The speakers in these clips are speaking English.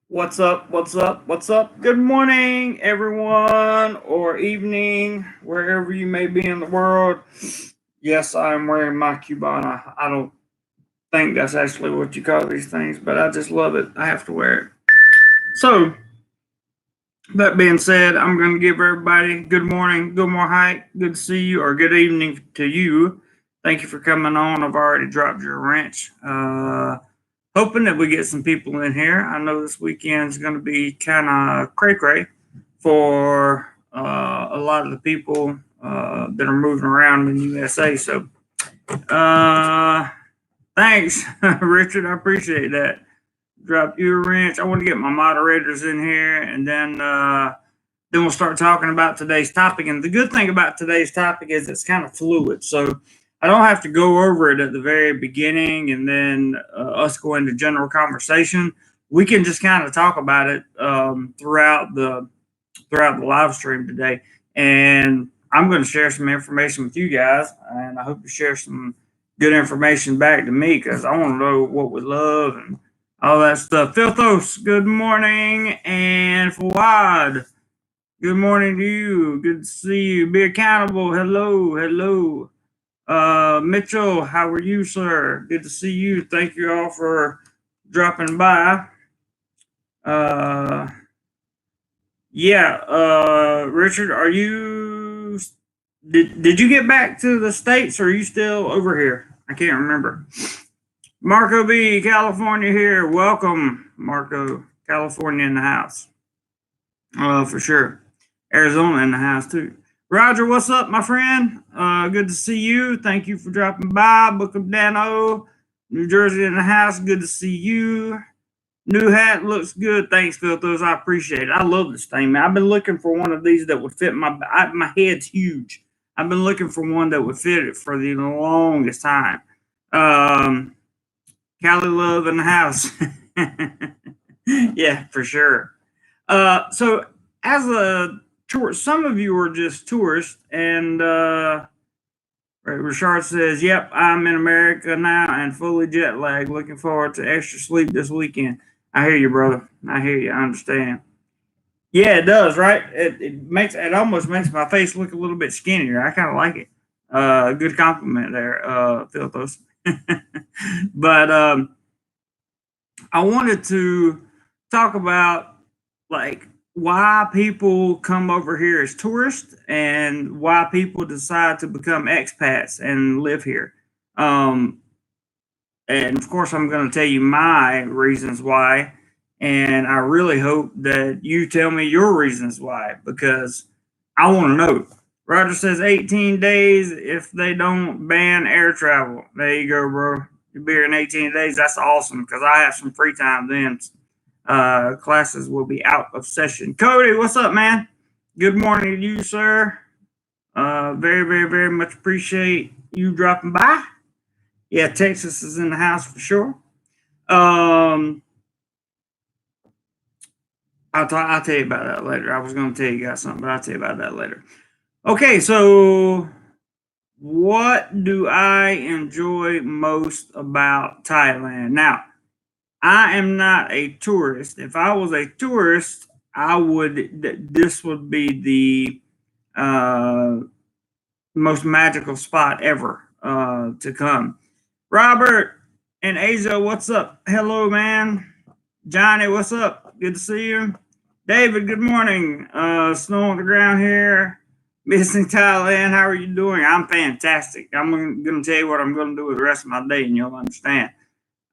What's up? What's up? What's up? Good morning, everyone, or evening, wherever you may be in the world. Yes, I'm wearing my Cubana. I don't think that's actually what you call these things, but I just love it. I have to wear it. So, that being said, I'm going to give everybody good morning, good morning, hi, good to see you, or good evening to you. Thank you for coming on. I've already dropped your wrench. Hoping that we get some people in here. I know this weekend is going to be kind of cray cray for a lot of the people that are moving around in the USA. So, uh, thanks, Richard. I appreciate that. Drop you a wrench. I want to get my moderators in here, and then we'll start talking about today's topic. And the good thing about today's topic is it's kind of fluid. So I don't have to go over it at the very beginning and then us go into general conversation. We can just kind of talk about it throughout the live stream today. And I'm going to share some information with you guys, and I hope you share some good information back to me because I want to know what we love and all that stuff. Filthos, good morning, and Fawad, good morning to you. Good to see you. Be accountable. Hello, hello. Mitchell, how are you, sir? Good to see you. Thank you all for dropping by. Uh, Richard, are you? Did you get back to the States, or are you still over here? I can't remember. Marco B, California here. Welcome, Marco, California in the house. For sure. Arizona in the house too. Roger, what's up, my friend? Good to see you. Thank you for dropping by. Book of Dano, New Jersey in the house. Good to see you. New hat looks good. Thanks, Filthos. I appreciate it. I love this thing, man. I've been looking for one of these that would fit my head's huge. I've been looking for one that would fit it for the longest time. Cali Love in the house. Yeah, for sure. So as a tourist, some of you are just tourists, and Richard says, "Yep, I'm in America now and fully jet lagged. Looking forward to extra sleep this weekend." I hear you, brother. I hear you. I understand. Yeah, it does, right? It almost makes my face look a little bit skinnier. I kind of like it. Good compliment there, Philthos. But I wanted to talk about like why people come over here as tourists and why people decide to become expats and live here. Um, and of course, I'm going to tell you my reasons why. And I really hope that you tell me your reasons why because I want to know. Roger says 18 days if they don't ban air travel. There you go, bro. You'll be here in 18 days. That's awesome because I have some free time then. Classes will be out of session. Cody, what's up, man? Good morning to you, sir. Very, very, very much appreciate you dropping by. Yeah, Texas is in the house for sure. I'll tell you about that later. I was going to tell you guys something, but I'll tell you about that later. Okay, so what do I enjoy most about Thailand? Now, I am not a tourist. If I was a tourist, this would be the most magical spot ever to come. Robert and Asia, what's up? Hello, man. Johnny, what's up? Good to see you. David, good morning. Snow on the ground here. Missing Thailand. How are you doing? I'm fantastic. I'm going to tell you what I'm going to do with the rest of my day, and you'll understand.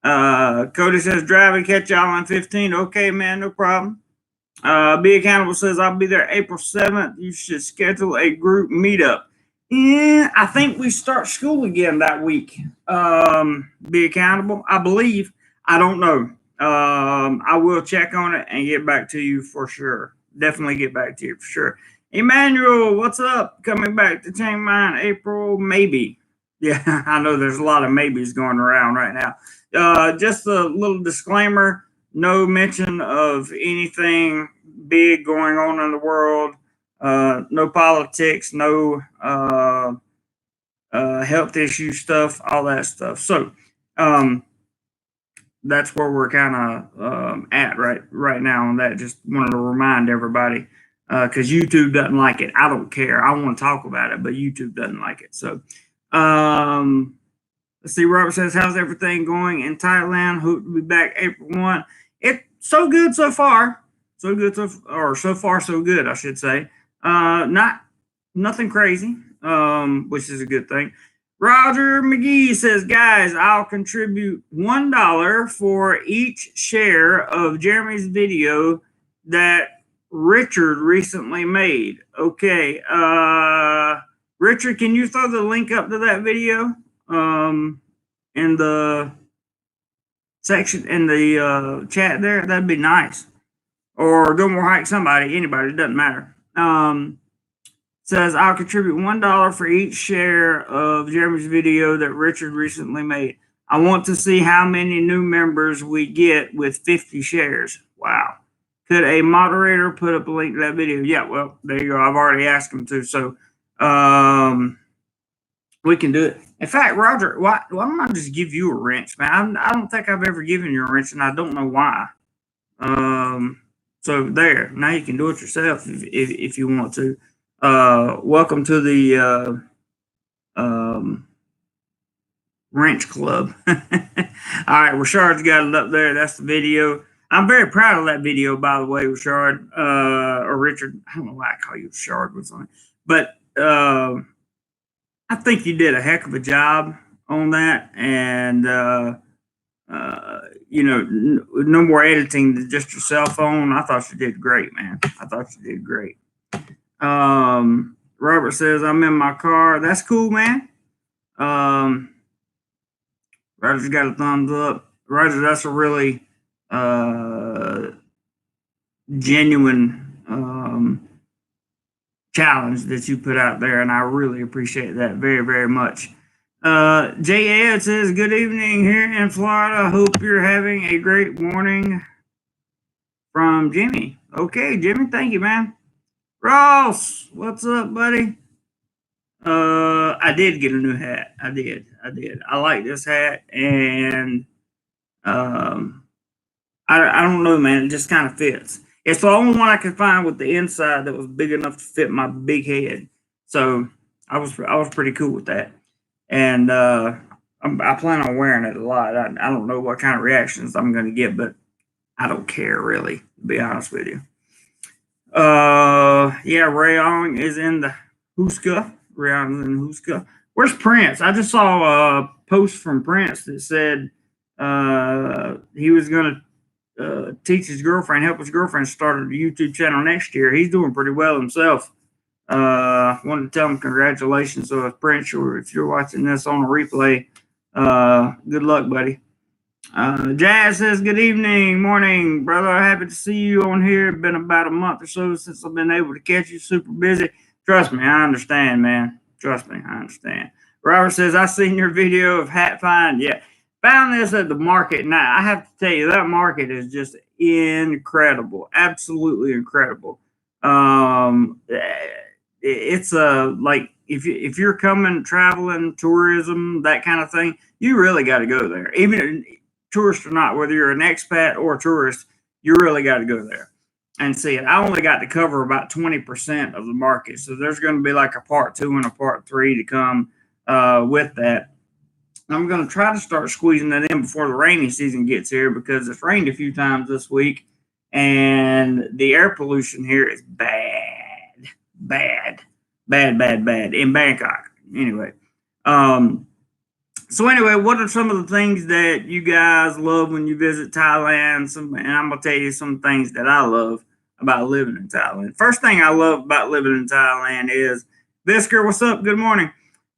Cody says, driving, catch y'all on 15. Okay, man, no problem. Be Accountable says, I'll be there April 7th. You should schedule a group meetup. Yeah, I think we start school again that week. Be Accountable, I believe. I don't know. I will check on it and get back to you for sure. Definitely get back to you for sure. Emmanuel, what's up? Coming back to Chiang Mai in April, maybe. Yeah, I know there's a lot of maybes going around right now. Just a little disclaimer, no mention of anything big going on in the world. No politics, no health issue stuff, all that stuff. So, that's where we're kind of at right now on that. Just wanted to remind everybody because YouTube doesn't like it. I don't care. I want to talk about it, but YouTube doesn't like it. So let's see. Robert says, "How's everything going in Thailand? Hope to be back April 1." It's so good so far. So good so far so good, I should say. Not nothing crazy, which is a good thing. Roger McGee says, "Guys, I'll contribute $1 for each share of Jeremy's video that Richard recently made." Okay, Richard, can you throw the link up to that video in the section in the chat there? That'd be nice. Or DoMoreLife, anybody, it doesn't matter. Says, "I'll contribute $1 for each share of Jeremy's video that Richard recently made. I want to see how many new members we get with 50 shares. Wow. Could a moderator put up a link to that video?" Yeah, well, there you go. I've already asked him to, so we can do it. In fact, Roger, why don't I just give you a wrench, man? I don't think I've ever given you a wrench, and I don't know why. So there, now you can do it yourself if you want to. Welcome to the wrench club. All right, Rashard's got it up there. That's the video. I'm very proud of that video, by the way, Rashard, or Richard. I don't know why I call you Rashard with something, but I think you did a heck of a job on that, and no more editing than just your cell phone. I thought you did great, man. I thought you did great. Robert says, "I'm in my car." That's cool, man. Roger's got a thumbs up. Roger, that's a really genuine challenge that you put out there, and I really appreciate that very, very much. J. Ed says, "Good evening here in Florida. Hope you're having a great morning." From Jimmy. Okay, Jimmy, thank you, man. Ross, what's up, buddy? I did get a new hat. I did. I like this hat, and I don't know, man. It just kind of fits. It's the only one I could find with the inside that was big enough to fit my big head. So I was pretty cool with that, and I plan on wearing it a lot. I don't know what kind of reactions I'm going to get, but I don't care really, to be honest with you. Yeah, Rayong is in the Huska. Rayong is in Huska. Where's Prince? I just saw a post from Prince that said he was going to teach his girlfriend, help his girlfriend start a YouTube channel next year. He's doing pretty well himself. Wanted to tell him congratulations. So if Prince, or if you're watching this on a replay, good luck, buddy. Jazz says, "Good evening, morning, brother. Happy to see you on here. Been about a month or so since I've been able to catch you. Super busy." Trust me, I understand, man. Trust me, I understand. Robert says, "I seen your video of hat find. Yeah, found this at the market. Now I have to tell you, that market is just incredible, absolutely incredible. It's like if you're coming, traveling, tourism, that kind of thing, you really got to go there. Even tourist or not, whether you're an expat or a tourist, you really got to go there and see it. I only got to cover about 20% of the market, so there's going to be like a part 2 and a part 3 to come with that. I'm going to try to start squeezing that in before the rainy season gets here, because it's rained a few times this week, and the air pollution here is bad in Bangkok. Anyway, so anyway, what are some of the things that you guys love when you visit Thailand? And I'm going to tell you some things that I love about living in Thailand. First thing I love about living in Thailand is, Visker, what's up? Good morning.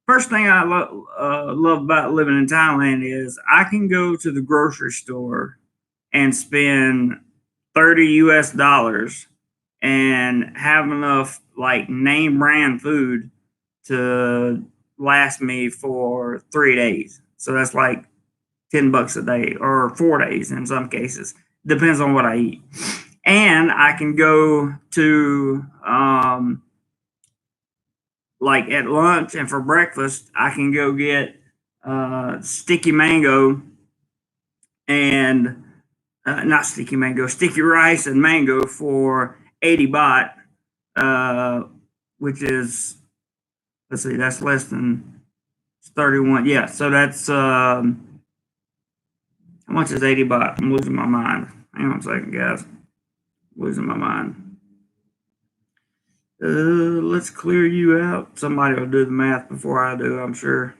First thing I love about living in Thailand is I can go to the grocery store and spend $30 and have enough like name brand food to last me for 3 days. So that's like $10 a day, or 4 days in some cases. Depends on what I eat. And I can go to like at lunch, and for breakfast, I can go get sticky mango and not sticky mango, sticky rice and mango for 80 baht, which is, let's see, that's less than 31. Yeah, so that's how much is 80 baht? I'm losing my mind. Hang on a second, guys. Losing my mind. Let's clear you out. Somebody will do the math before I do, I'm sure.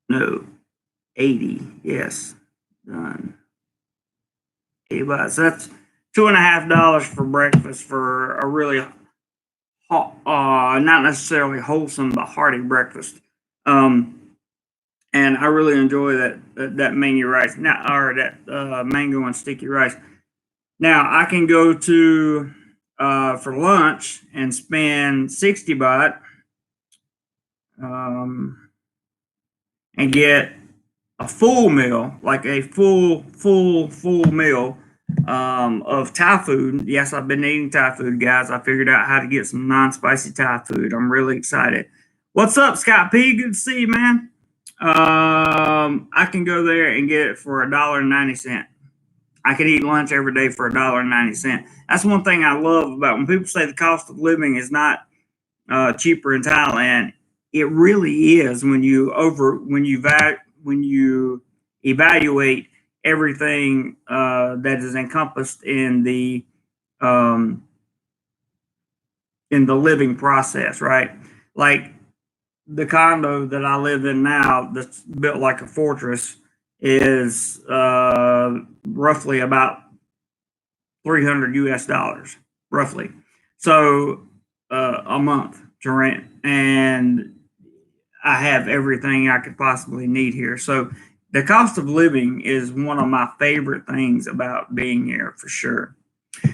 No, 80. Yes, done. 80 baht. So that's $2.50 for breakfast for a really not necessarily wholesome but hearty breakfast. And I really enjoy that mango rice now, or that mango and sticky rice. Now I can go to for lunch and spend 60 baht and get a full meal, like a full meal of Thai food. Yes, I've been eating Thai food, guys. I figured out how to get some non-spicy Thai food. I'm really excited. What's up, Scott P? Good to see you, man. I can go there and get it for $1.90. I can eat lunch every day for $1.90. That's one thing I love about when people say the cost of living is not cheaper in Thailand. It really is when you evaluate everything that is encompassed in the living process, right? Like the condo that I live in now, that's built like a fortress, is roughly about 300 US dollars, roughly. So a month to rent, and I have everything I could possibly need here. So the cost of living is one of my favorite things about being here, for sure.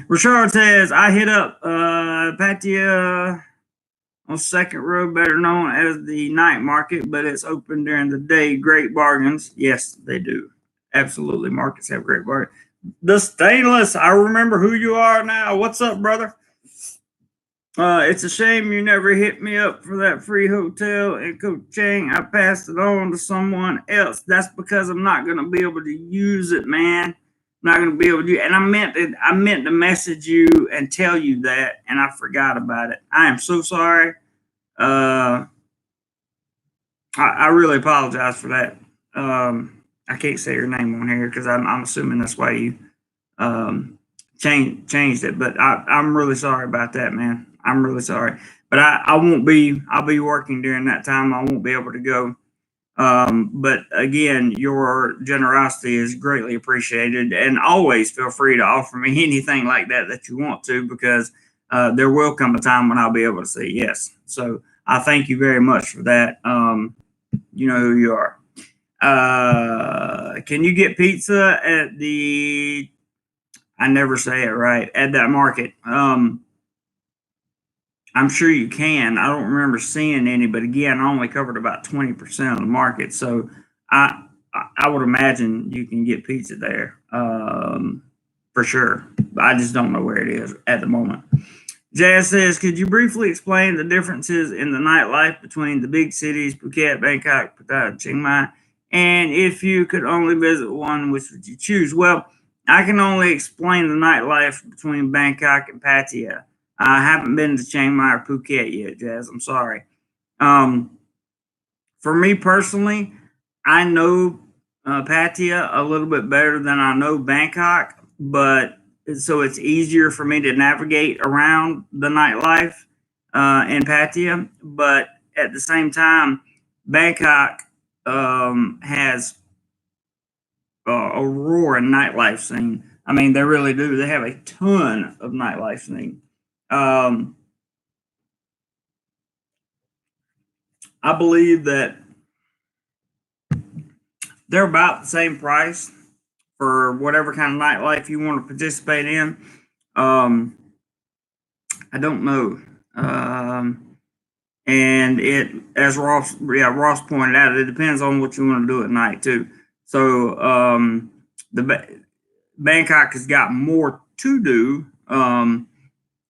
Richard says, I hit up Pattaya on Second Road, better known as the night market, but it's open during the day. Great bargains. Yes, they do. Absolutely. Markets have great bargains. The Stainless, I remember who you are now. What's up, brother? It's a shame you never hit me up for that free hotel in Koh Chang. I passed it on to someone else. That's because I'm not going to be able to use it, man. I'm not going to be able to. And I meant to message you and tell you that, and I forgot about it. I am so sorry. I really apologize for that. I can't say your name on here because I'm assuming that's why you changed it. But I'm really sorry about that, man. I'm really sorry. But I won't be. I'll be working during that time. I won't be able to go. But again, your generosity is greatly appreciated, and always feel free to offer me anything like that you want to, because there will come a time when I'll be able to say yes. So I thank you very much for that. You know who you are. Can you get pizza at the? I never say it right, at that market. I'm sure you can. I don't remember seeing any, but again, I only covered about 20% of the market, so I would imagine you can get pizza there for sure. I just don't know where it is at the moment. Jazz says, could you briefly explain the differences in the nightlife between the big cities, Phuket, Bangkok, Pattaya, and Chiang Mai? And if you could only visit one, which would you choose? Well, I can only explain the nightlife between Bangkok and Pattaya. I haven't been to Chiang Mai or Phuket yet, Jazz. I'm sorry. For me personally, I know Pattaya a little bit better than I know Bangkok, but so it's easier for me to navigate around the nightlife in Pattaya. But at the same time, Bangkok has a roaring nightlife scene. I mean, they really do. They have a ton of nightlife scene. I believe that they're about the same price for whatever kind of nightlife you want to participate in. I don't know. And it, as Ross pointed out, it depends on what you want to do at night too. So Bangkok has got more to do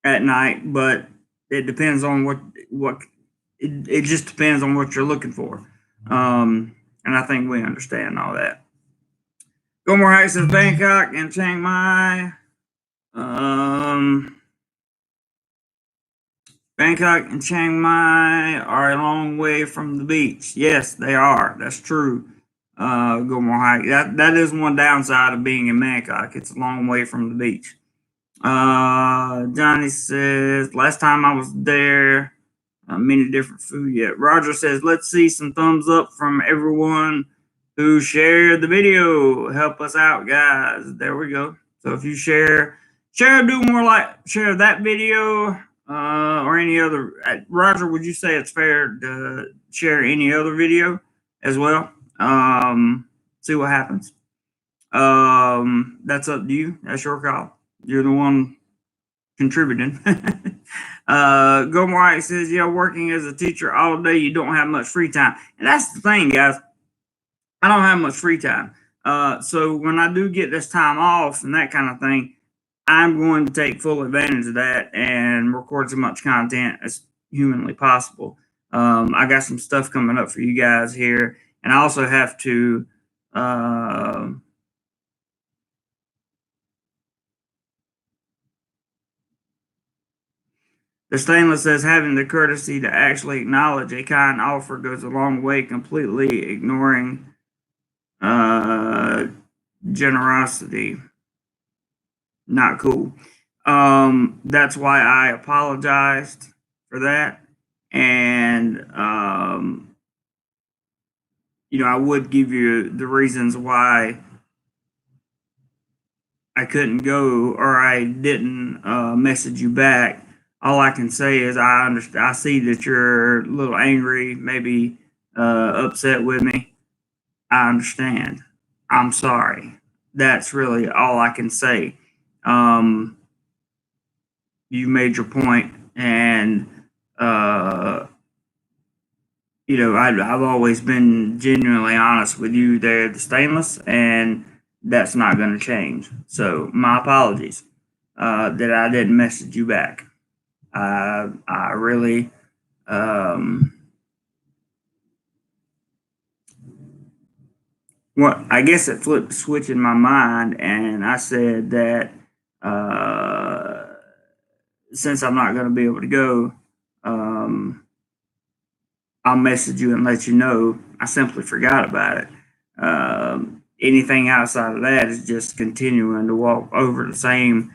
at night, but it depends on what it just depends on what you're looking for. And I think we understand all that. Gomor Heights says Bangkok and Chiang Mai. Bangkok and Chiang Mai are a long way from the beach. Yes, they are. That's true. Gomor Heights. That is one downside of being in Bangkok. It's a long way from the beach. Johnny says last time I was there, many different food yet. Roger says let's see some thumbs up from everyone who shared the video. Help us out, guys. There we go. So if you share that video or any other. Roger, would you say it's fair to share any other video as well? See what happens. That's up to you. That's your call. You're the one contributing. Gomor says, yeah, working as a teacher all day, you don't have much free time. And that's the thing, guys. I don't have much free time. So when I do get this time off and that kind of thing, I'm going to take full advantage of that and record as much content as humanly possible. I got some stuff coming up for you guys here. And I also have to the Stainless says having the courtesy to actually acknowledge a kind offer goes a long way, completely ignoring generosity. Not cool. That's why I apologized for that. And, I would give you the reasons why I couldn't go or I didn't message you back. All I can say is I understand. I see that you're a little angry, maybe upset with me. I understand. I'm sorry. That's really all I can say. You made your point, and I've always been genuinely honest with you there, the Stainless, and that's not going to change. So my apologies that I didn't message you back. I really I guess it flipped a switch in my mind, and I said that since I'm not going to be able to go, I'll message you and let you know. I simply forgot about it. Anything outside of that is just continuing to walk the same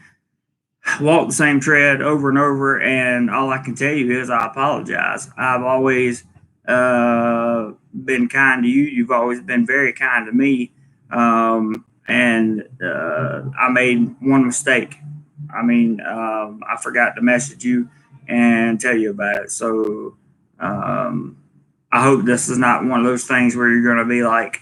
tread over and over. And all I can tell you is I apologize. I've always been kind to you. You've always been very kind to me. And I made one mistake. I forgot to message you and tell you about it. So I hope this is not one of those things where you're going to be like,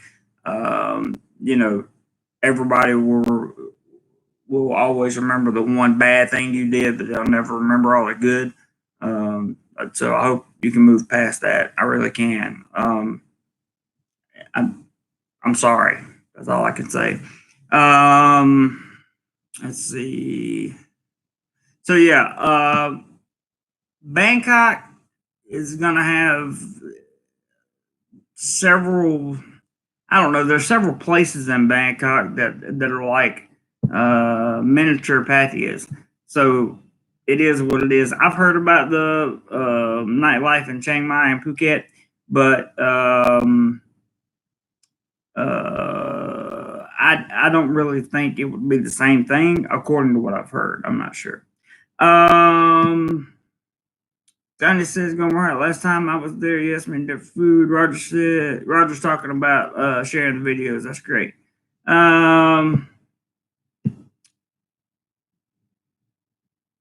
everybody will always remember the one bad thing you did, but they'll never remember all the good. So I hope you can move past that. I really can. I'm sorry. That's all I can say. Let's see. So yeah, Bangkok is gonna have several. I don't know. There's several places in Bangkok that are like miniature patios. So it is what it is. I've heard about the nightlife in Chiang Mai and Phuket, but I don't really think it would be the same thing according to what I've heard. I'm not sure. Johnny says, "Going right." Last time I was there, yes, man, different food. Roger's talking about sharing the videos. That's great.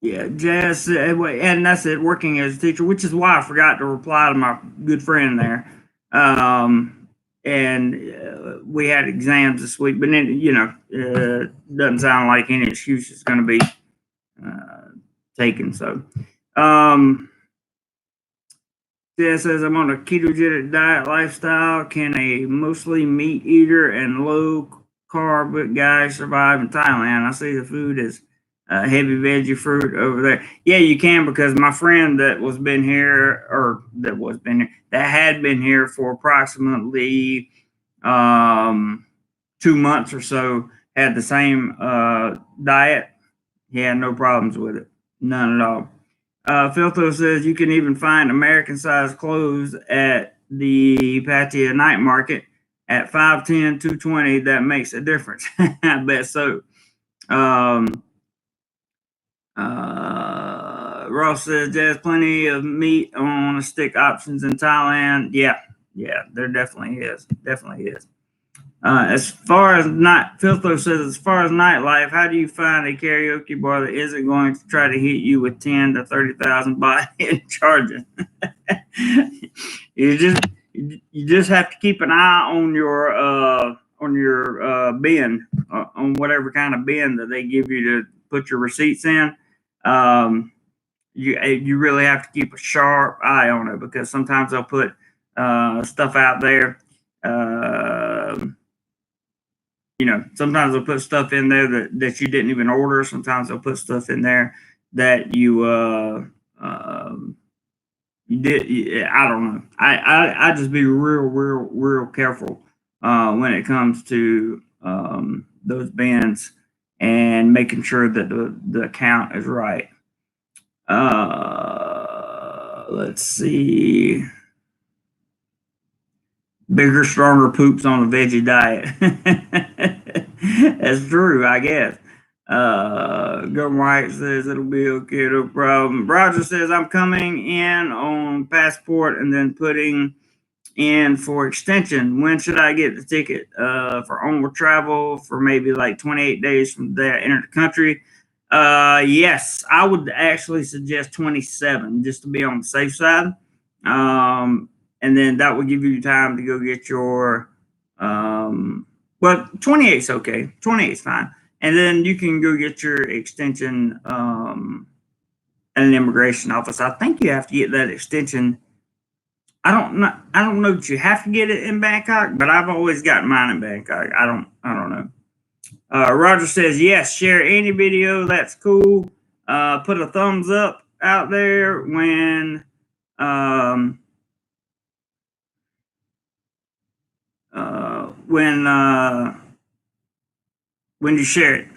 Yeah, Jazz said, and that's it. Working as a teacher, which is why I forgot to reply to my good friend there. And we had exams this week, but then doesn't sound like any excuse is going to be taken. So, Jazz says, I'm on a ketogenic diet lifestyle. Can a mostly meat eater and low carb guy survive in Thailand? I see the food is heavy veggie fruit over there. Yeah, you can, because my friend that had been here for approximately 2 months or so, had the same diet. He had no problems with it, none at all. Filtho says you can even find American-sized clothes at the Pattaya night market at 510, 220. That makes a difference. I bet so. Ross says there's plenty of meat on a stick options in Thailand. Yeah, there definitely is. Definitely is. As far as Filtho says, as far as nightlife, how do you find a karaoke bar that isn't going to try to hit you with 10 to 30,000 baht in charges? you just have to keep an eye on your bin, on whatever kind of bin that they give you to put your receipts in. You really have to keep a sharp eye on it, because sometimes they'll put stuff out there. Sometimes they'll put stuff in there that you didn't even order. Sometimes they'll put stuff in there that you did. I don't know. I just be real careful when it comes to those bins, and making sure that the account is right. Let's see. Bigger, stronger poops on a veggie diet. That's true, I guess. Governor White says it'll be okay, no problem. Roger says I'm coming in on passport and then putting in for extension. When should I get the ticket? For onward travel for maybe like 28 days from there, enter the country. Yes, I would actually suggest 27, just to be on the safe side. And then that will give you time to go get your, but 28 is okay. 28 is fine. And then you can go get your extension at an immigration office. I think you have to get that extension. I don't know that you have to get it in Bangkok, but I've always gotten mine in Bangkok. I don't know. Roger says yes. Share any video. That's cool. Put a thumbs up out there when when you share it.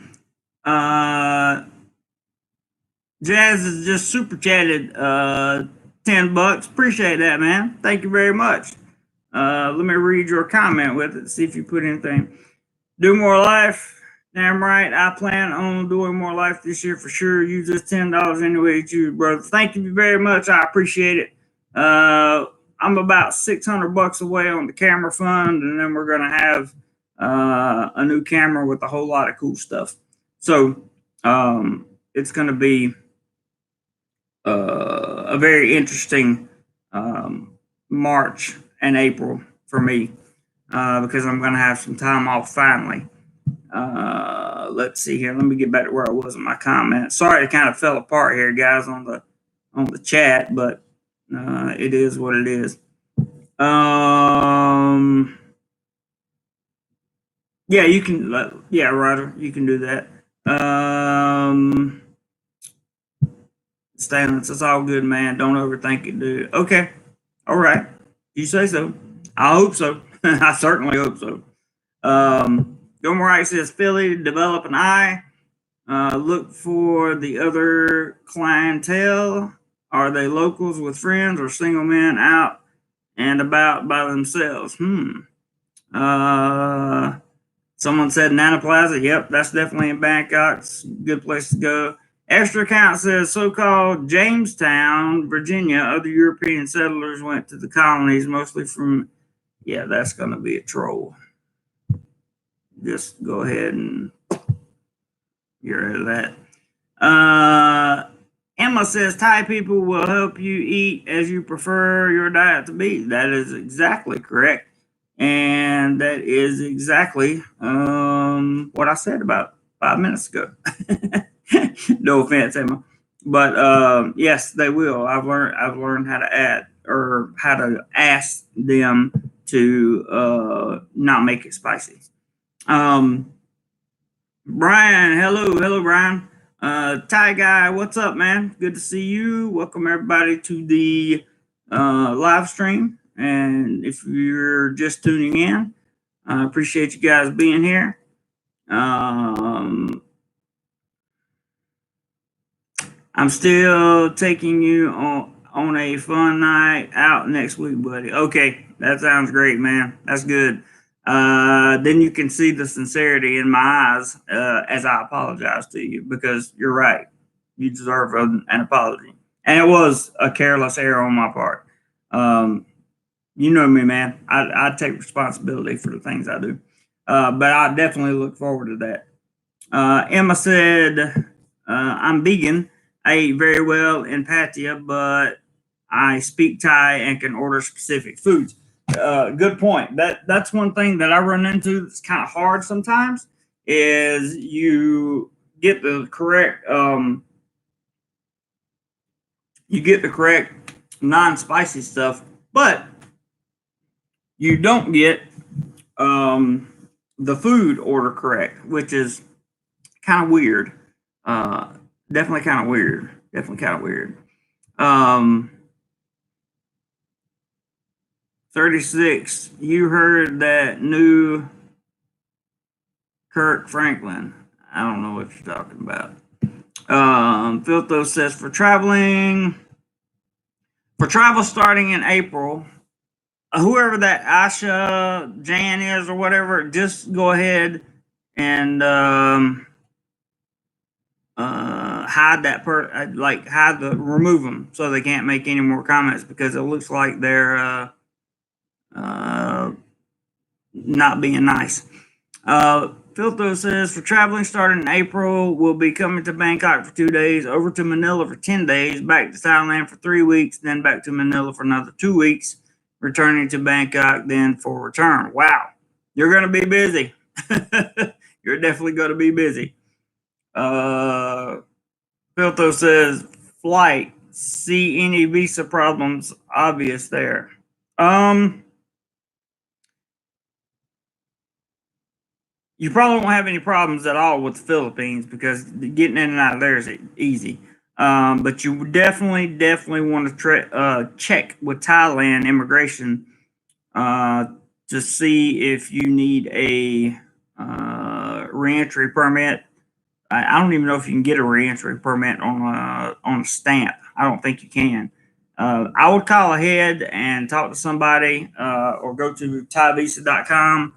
Jazz has just super chatted $10. Appreciate that, man. Thank you very much. Let me read your comment with it, see if you put anything. DoMoreLife. Damn right. I plan on doing more life this year for sure. Use this $10 anyway to you, brother. Thank you very much. I appreciate it. I'm about $600 away on the camera fund, and then we're gonna have a new camera with a whole lot of cool stuff. So it's gonna be a very interesting March and April for me, because I'm gonna have some time off finally. Let's see here. Let me get back to where I was in my comment. Sorry, it kind of fell apart here, guys, on the chat, but it is what it is. Yeah, you can. Yeah, Roger, you can do that. Stanley, it's all good, man. Don't overthink it, dude. Okay, all right. You say so. I hope so. I certainly hope so. Gomer Wright says Philly, develop an eye. Look for the other clientele. Are they locals with friends or single men out and about by themselves? Someone said Nana Plaza. Yep, that's definitely in Bangkok. It's a good place to go. Extra account says so-called Jamestown, Virginia. Other European settlers went to the colonies, mostly from. Yeah, that's going to be a troll. Just go ahead and get rid of that. Emma says Thai people will help you eat as you prefer your diet to be. That is exactly correct. And that is exactly what I said about 5 minutes ago. No offense, Emma. But yes, they will. I've learned how to add, or how to ask them to not make it spicy. Brian, hello Brian. Ty Guy, what's up, man? Good to see you. Welcome everybody to the live stream. And if you're just tuning in, I appreciate you guys being here. I'm still taking you on a fun night out next week, buddy. Okay, that sounds great, man. That's good. Then you can see the sincerity in my eyes as I apologize to you, because you're right. You deserve an apology. And it was a careless error on my part. You know me, man. I take responsibility for the things I do. But I definitely look forward to that. Emma said, I'm vegan. I eat very well in Pattaya, but I speak Thai and can order specific foods. Good point. That's one thing that I run into that's kind of hard sometimes, is you get the correct non-spicy stuff, but you don't get the food order correct, which is kind of weird. Definitely kind of weird. 36. You heard that new Kirk Franklin? I don't know what you're talking about. Filtho says for travel starting in April, whoever that Asha Jan is or whatever, just go ahead and hide that remove them so they can't make any more comments, because it looks like they're not being nice. Filtho says for traveling starting in April, we'll be coming to Bangkok for 2 days, over to Manila for 10 days, back to Thailand for 3 weeks, then back to Manila for another 2 weeks, returning to Bangkok then for return. Wow, you're going to be busy. You're definitely going to be busy. Filtho says flight, see any visa problems obvious there? You probably won't have any problems at all with the Philippines, because getting in and out of there is easy. But you definitely want to check with Thailand immigration to see if you need a reentry permit. I don't even know if you can get a reentry permit on a stamp. I don't think you can. I would call ahead and talk to somebody, or go to ThaiVisa.com.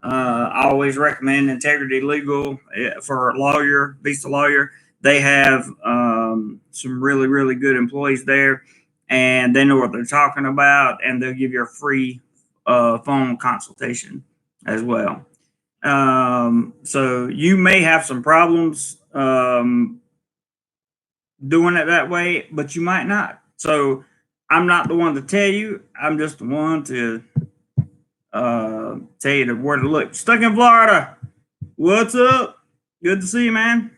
I always recommend Integrity Legal for a lawyer, visa lawyer. They have some really good employees there, and they know what they're talking about, and they'll give you a free phone consultation as well. So you may have some problems doing it that way, but you might not. So I'm not the one to tell you. I'm just the one to tell you where to look. Stuck in Florida. What's up? Good to see you, man.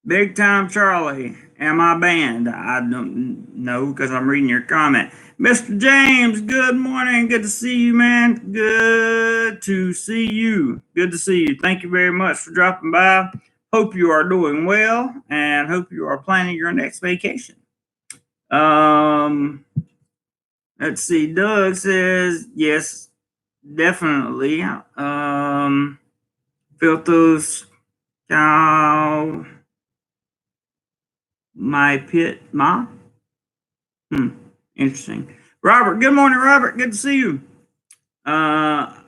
Big Time Charlie. Am I banned? I don't know, because I'm reading your comment. Mr. James, good morning. Good to see you, man. Good to see you. Thank you very much for dropping by. Hope you are doing well, and hope you are planning your next vacation. Let's see. Doug says yes, definitely. Filters cow my pit ma. Interesting. Robert, good morning, Robert. Good to see you. I'm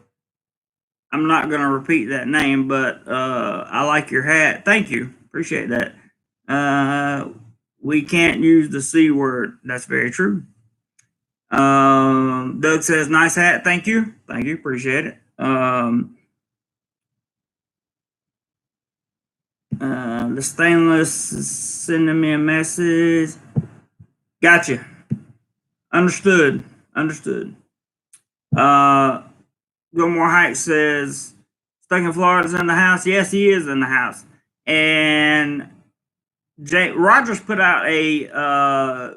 not going to repeat that name, but I like your hat. Thank you. Appreciate that. We can't use the C word. That's very true. Doug says, nice hat. Thank you. Appreciate it. The Stainless is sending me a message. Gotcha. Understood. Gilmore Heights says, Stuck in Florida's in the house. Yes, he is in the house. And Rogers put out a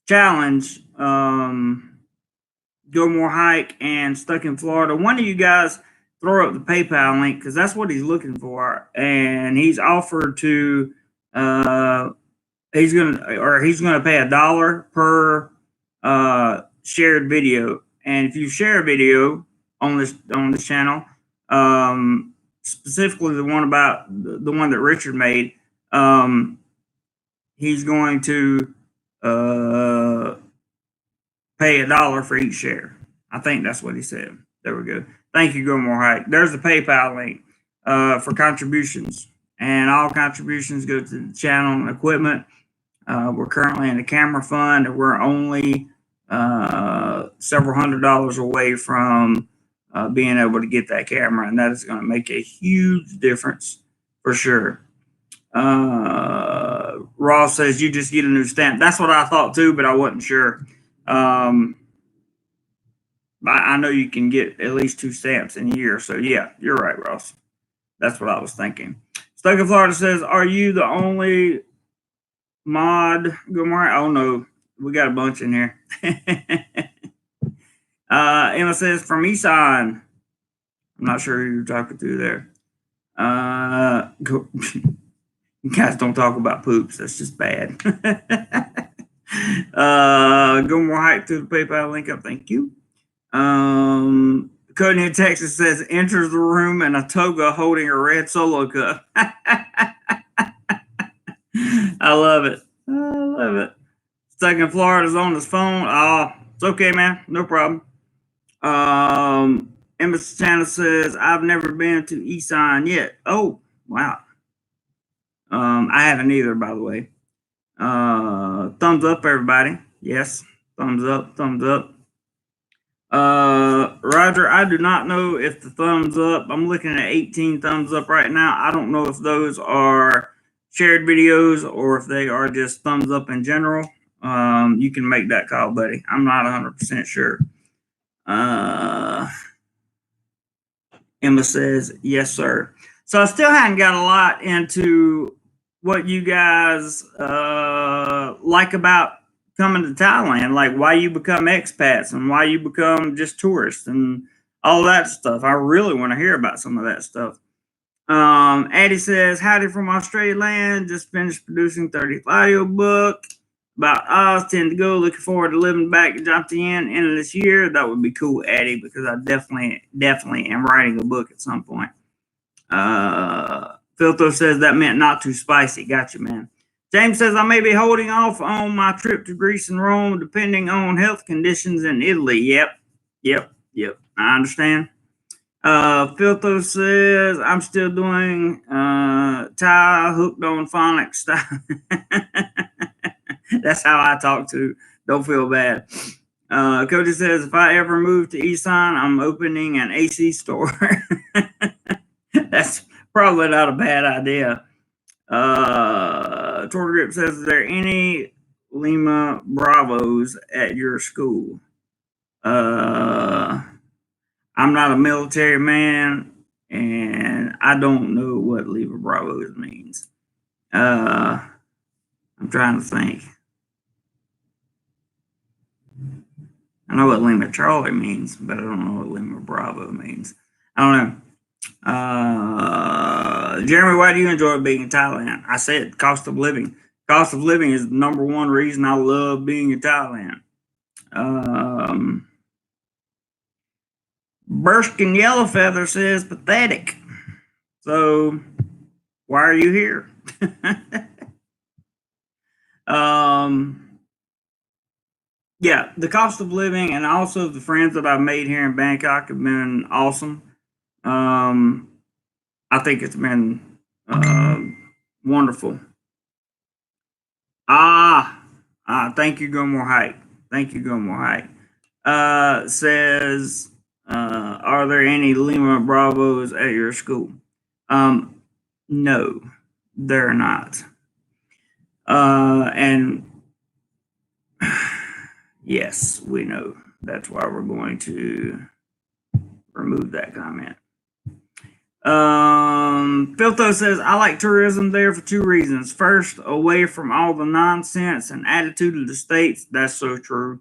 challenge. Gilmore Hike and Stuck in Florida. One of you guys throw up the PayPal link because that's what he's looking for, and he's offered to he's gonna pay $1 per shared video, and if you share a video on this channel, specifically the one about the one that Richard made, he's going to pay $1 for each share. I think that's what he said. There we go. Thank you, Go More Hike. There's the PayPal link for contributions, and all contributions go to the channel and equipment. We're currently in a camera fund, and we're only several $100s away from being able to get that camera, and that is going to make a huge difference for sure. Ross says you just get a new stamp. That's what I thought too, but I wasn't sure. I know you can get at least 2 stamps in a year. So yeah, you're right, Ross. That's what I was thinking. Stuck in Florida says, are you the only mod? Good morning. Oh no, we got a bunch in here. Emma says from Isan. I'm not sure who you're talking to there. You guys don't talk about poops. That's just bad. Go More Hype to the PayPal link up. Thank you. Cody in Texas says enters the room in a toga holding a red Solo cup. I love it. I love it. Stuck in Florida's on his phone. It's okay, man. No problem. Emma Channel says I've never been to Isan yet. Oh, wow. I haven't either, by the way. Thumbs up, everybody. Yes, thumbs up, thumbs up. Roger, I do not know if the thumbs up, I'm looking at 18 thumbs up right now. I don't know if those are shared videos or if they are just thumbs up in general. You can make that call, buddy. I'm not 100% sure. Emma says, yes, sir. So I still haven't got a lot into what you guys like about coming to Thailand, like why you become expats and why you become just tourists and all that stuff. I really want to hear about some of that stuff. Addie says, howdy from Australia land. Just finished producing 30th audiobook about Oz, 10 to go. Looking forward to living back in Jomtien end of this year. That would be cool, Addie, because I definitely am writing a book at some point. Filtho says that meant not too spicy. Gotcha, man. James says I may be holding off on my trip to Greece and Rome depending on health conditions in Italy. Yep. I understand. Filtho says I'm still doing Thai hooked on phonics style. That's how I talk to. Don't feel bad. Cody says if I ever move to Isan, I'm opening an AC store. That's probably not a bad idea. Torta Grip says, is there any Lima Bravos at your school? I'm not a military man, and I don't know what Lima Bravos means. I'm trying to think. I know what Lima Charlie means, but I don't know what Lima Bravo means. I don't know. Jeremy, why do you enjoy being in Thailand? I said cost of living. Cost of living is the number one reason I love being in Thailand. Burskin Yellowfeather says pathetic. So why are you here? Yeah, the cost of living and also the friends that I've made here in Bangkok have been awesome. I think it's been wonderful. Thank you, Go More Hype. Thank you, Go More Hype. Says, are there any Lima Bravos at your school? No, they're not. And yes, we know. That's why we're going to remove that comment. Filtho says, I like tourism there for 2 reasons. First, away from all the nonsense and attitude of the States. That's so true.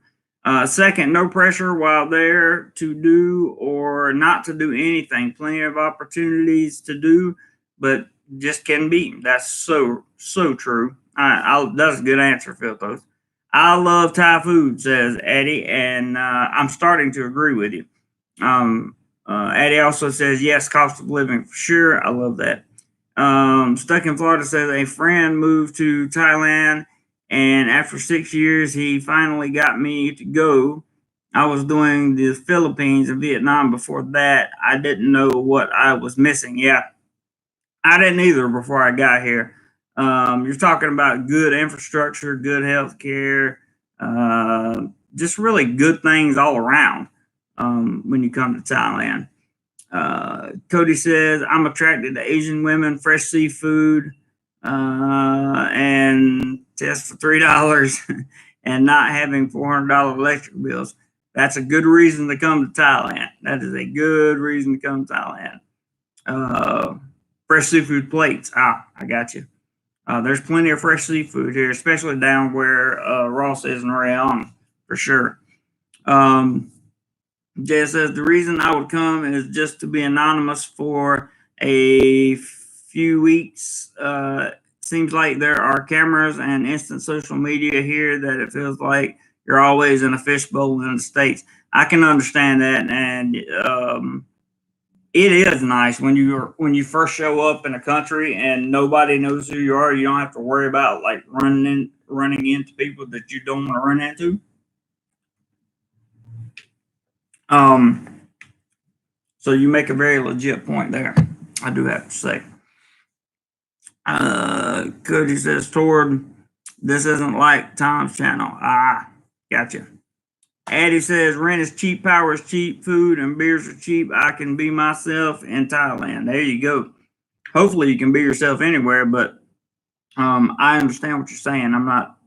Second, no pressure while there to do or not to do anything. Plenty of opportunities to do, but just can be. That's so true. That's a good answer, Philthos. I love Thai food, says Eddie, and I'm starting to agree with you. Eddie also says yes, cost of living for sure. I love that. Stuck in Florida says a friend moved to Thailand, and after 6 years, he finally got me to go. I was doing the Philippines and Vietnam before that. I didn't know what I was missing. Yeah, I didn't either before I got here. You're talking about good infrastructure, good health care, just really good things all around when you come to Thailand. Cody says, I'm attracted to Asian women, fresh seafood, and test for $3 and not having $400 electric bills. That's a good reason to come to Thailand. That is a good reason to come to Thailand. Fresh seafood plates. I got you. There's plenty of fresh seafood here, especially down where Ross is in Rayon, for sure. Jay says the reason I would come is just to be anonymous for a few weeks. Seems like there are cameras and instant social media here that it feels like you're always in a fishbowl in the States. I can understand that, and it is nice when you first show up in a country and nobody knows who you are. You don't have to worry about like running into people that you don't want to run into. So you make a very legit point there. I do have to say. Cody says, Toward, this isn't like Tom's channel. Gotcha. Addie says, rent is cheap, power is cheap, food and beers are cheap. I can be myself in Thailand. There you go. Hopefully you can be yourself anywhere, but I understand what you're saying. I'm not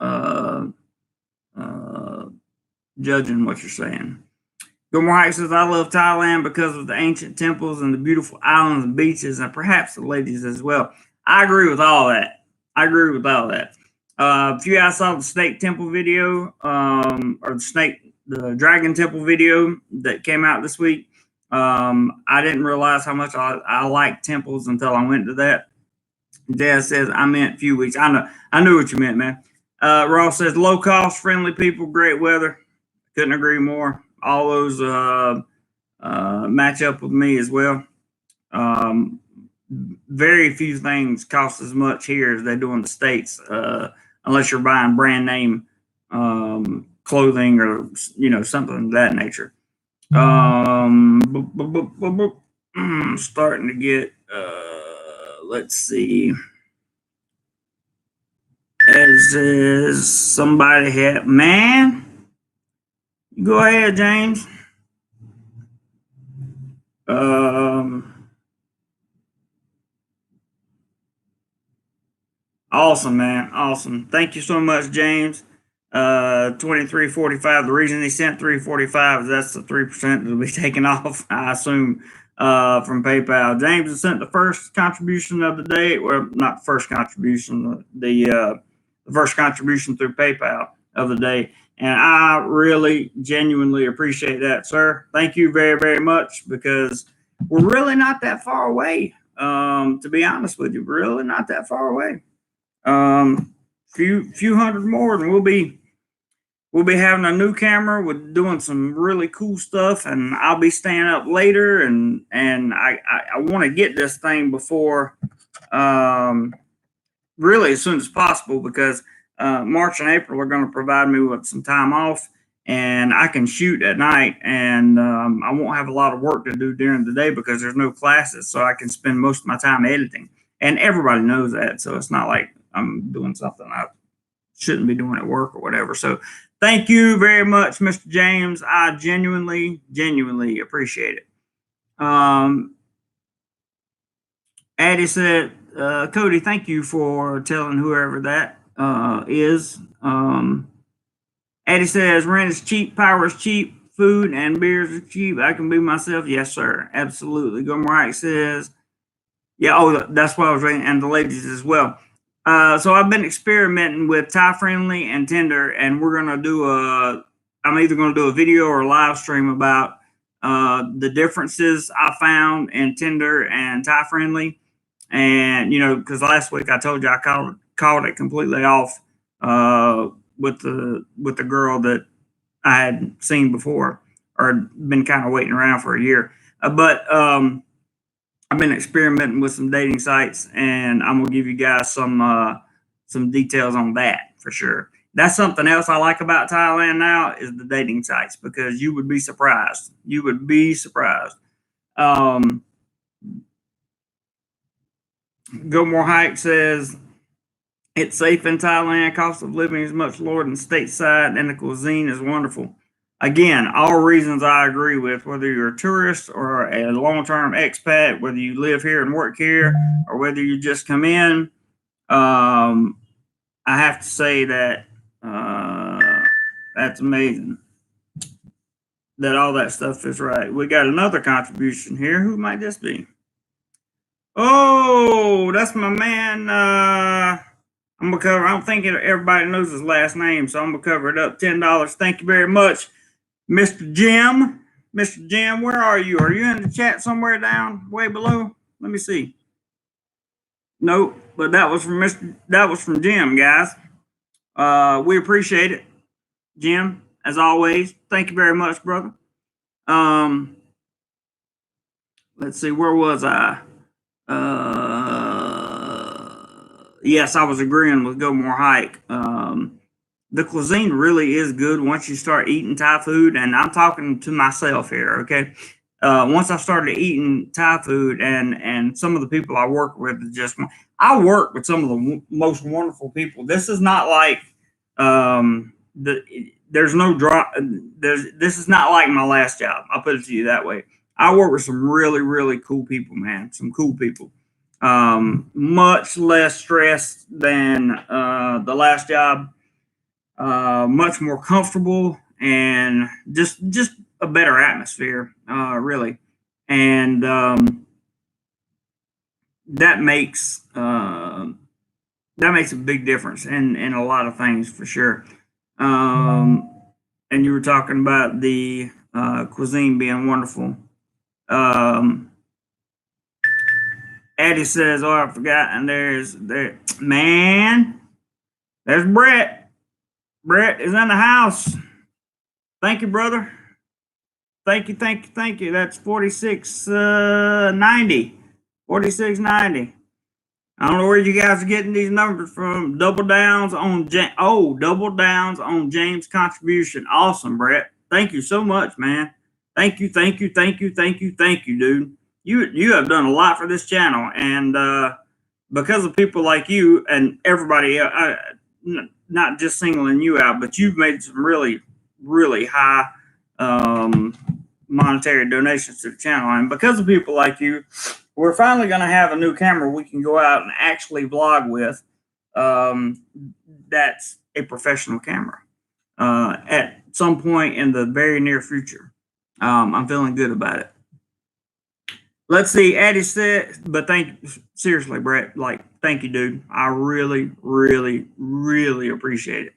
judging what you're saying. DoMoreLife says, I love Thailand because of the ancient temples and the beautiful islands and beaches, and perhaps the ladies as well. I agree with all that. If you guys saw the snake temple video, or the dragon temple video that came out this week, I didn't realize how much I like temples until I went to that. Dad says, I meant few weeks. I knew what you meant, man. Ross says, low cost, friendly people, great weather. Couldn't agree more. All those match up with me as well. Very few things cost as much here as they do in the States, unless you're buying brand name clothing or something of that nature. Starting to get let's see. As is somebody had man. Go ahead, James. Awesome, man. Awesome. Thank you so much, James. 2345. The reason he sent 345 is that's the 3% that'll be taken off, I assume, from PayPal. James has sent the first contribution of the day. Well, not the first contribution, the first contribution through PayPal of the day. And I really genuinely appreciate that, sir. Thank you very, very much, because we're really not that far away. To be honest with you, we're really not that far away. Few hundred more, and we'll be having a new camera with doing some really cool stuff, and I'll be staying up later, and I want to get this thing before really as soon as possible, because March and April are going to provide me with some time off, and I can shoot at night, and I won't have a lot of work to do during the day because there's no classes, so I can spend most of my time editing, and everybody knows that, so it's not like I'm doing something I shouldn't be doing at work or whatever. So thank you very much, Mr. James. I genuinely appreciate it. Addie said, Cody, thank you for telling whoever that is. Addie says, rent is cheap, power is cheap, food and beers are cheap. I can be myself. Yes, sir. Absolutely. Gomorrah says, yeah, that's what I was reading, and the ladies as well. So I've been experimenting with Thai Friendly and Tinder, and we're gonna do I'm either going to do a video or a live stream about the differences I found in Tinder and Thai Friendly. And because last week I told you I called it completely off with the girl that I had seen before or been kind of waiting around for a year. But I've been experimenting with some dating sites, and I'm gonna give you guys some details on that for sure. That's something else I like about Thailand now is the dating sites, because you would be surprised. You would be surprised. Go More Hike says it's safe in Thailand. Cost of living is much lower than stateside, and the cuisine is wonderful. Again, all reasons I agree with, whether you're a tourist or a long-term expat, whether you live here and work here, or whether you just come in. I have to say that that's amazing that all that stuff is right. We got another contribution here. Who might this be? Oh, that's my man. I'm gonna cover. I don't think everybody knows his last name, so I'm gonna cover it up. $10. Thank you very much, Mr. Jim. Mr. Jim, where are you? Are you in the chat somewhere down way below? Let me see. Nope, but that was from Jim, guys. We appreciate it, Jim, as always. Thank you very much, brother. Let's see, where was I? Yes, I was agreeing with Go More Hike. The cuisine really is good once you start eating Thai food, and I'm talking to myself here, okay? Once I started eating Thai food, and some of the people I work with, I work with some of the most wonderful people. This is not like there's no drop. This is not like my last job. I'll put it to you that way. I work with some really, really cool people, man. Some cool people. Much less stress than the last job. Much more comfortable, and just a better atmosphere, really. And that makes a big difference in a lot of things for sure. And you were talking about the cuisine being wonderful. Addie says, "Oh, I forgot." And there's man. There's Brett. Brett is in the house. Thank you, brother. Thank you. That's 4690. 4690. I don't know where you guys are getting these numbers from. Double downs on James' contribution. Awesome, Brett. Thank you so much, man. Thank you, dude. You have done a lot for this channel, and because of people like you and everybody, not just singling you out, but you've made some really, really high monetary donations to the channel, and because of people like you, we're finally going to have a new camera we can go out and actually vlog with. That's a professional camera at some point in the very near future. I'm feeling good about it. Let's see. Addie said, but seriously, Brett, thank you, dude. I really, really, really appreciate it.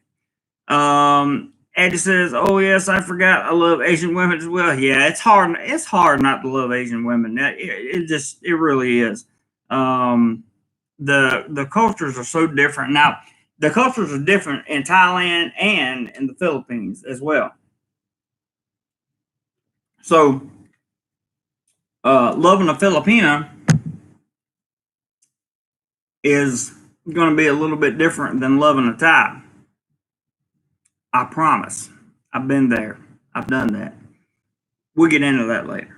Addie says, "Oh yes, I forgot. I love Asian women as well." Yeah, it's hard. It's hard not to love Asian women. It really is. The cultures are so different. Now, the cultures are different in Thailand and in the Philippines as well. So, loving a Filipina is going to be a little bit different than loving a Thai. I promise. I've been there. I've done that. We'll get into that later.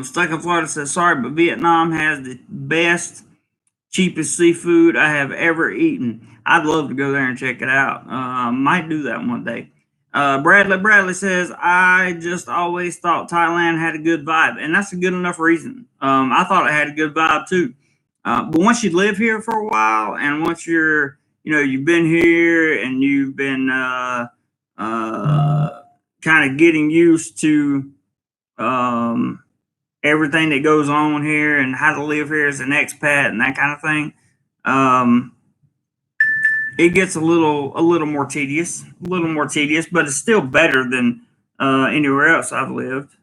Stuck in Florida says, "Sorry, but Vietnam has the best, cheapest seafood I have ever eaten. I'd love to go there and check it out. Might do that one day." Bradley says, "I just always thought Thailand had a good vibe," and that's a good enough reason. I thought it had a good vibe too. But once you live here for a while, and once you've been here and you've been kind of getting used to everything that goes on here and how to live here as an expat and that kind of thing, it gets a little more tedious, but it's still better than anywhere else I've lived.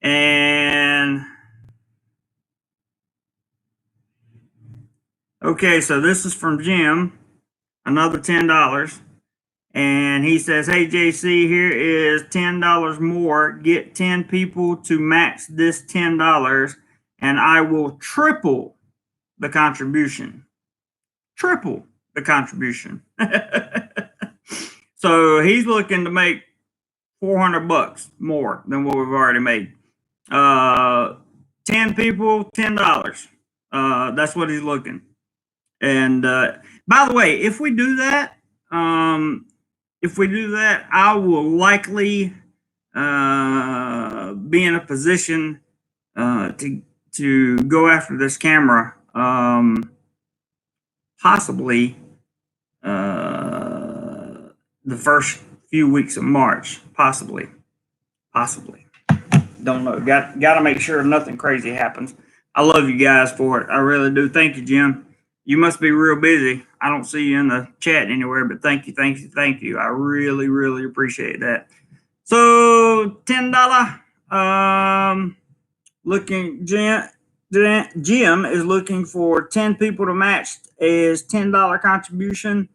And okay, so this is from Jim, another $10. And he says, "Hey JC, here is $10 more. Get 10 people to match this $10, and I will triple the contribution. Triple the contribution." So he's looking to make $400 more than what we've already made. 10 people, $10. That's what he's looking. And by the way, if we do that, I will likely be in a position to go after this camera, possibly the first few weeks of March, possibly. Don't know. Got to make sure nothing crazy happens. I love you guys for it. I really do. Thank you, Jim. You must be real busy. I don't see you in the chat anywhere, but thank you. I really, really appreciate that. So $10. Jim is looking for 10 people to match his $10 contribution,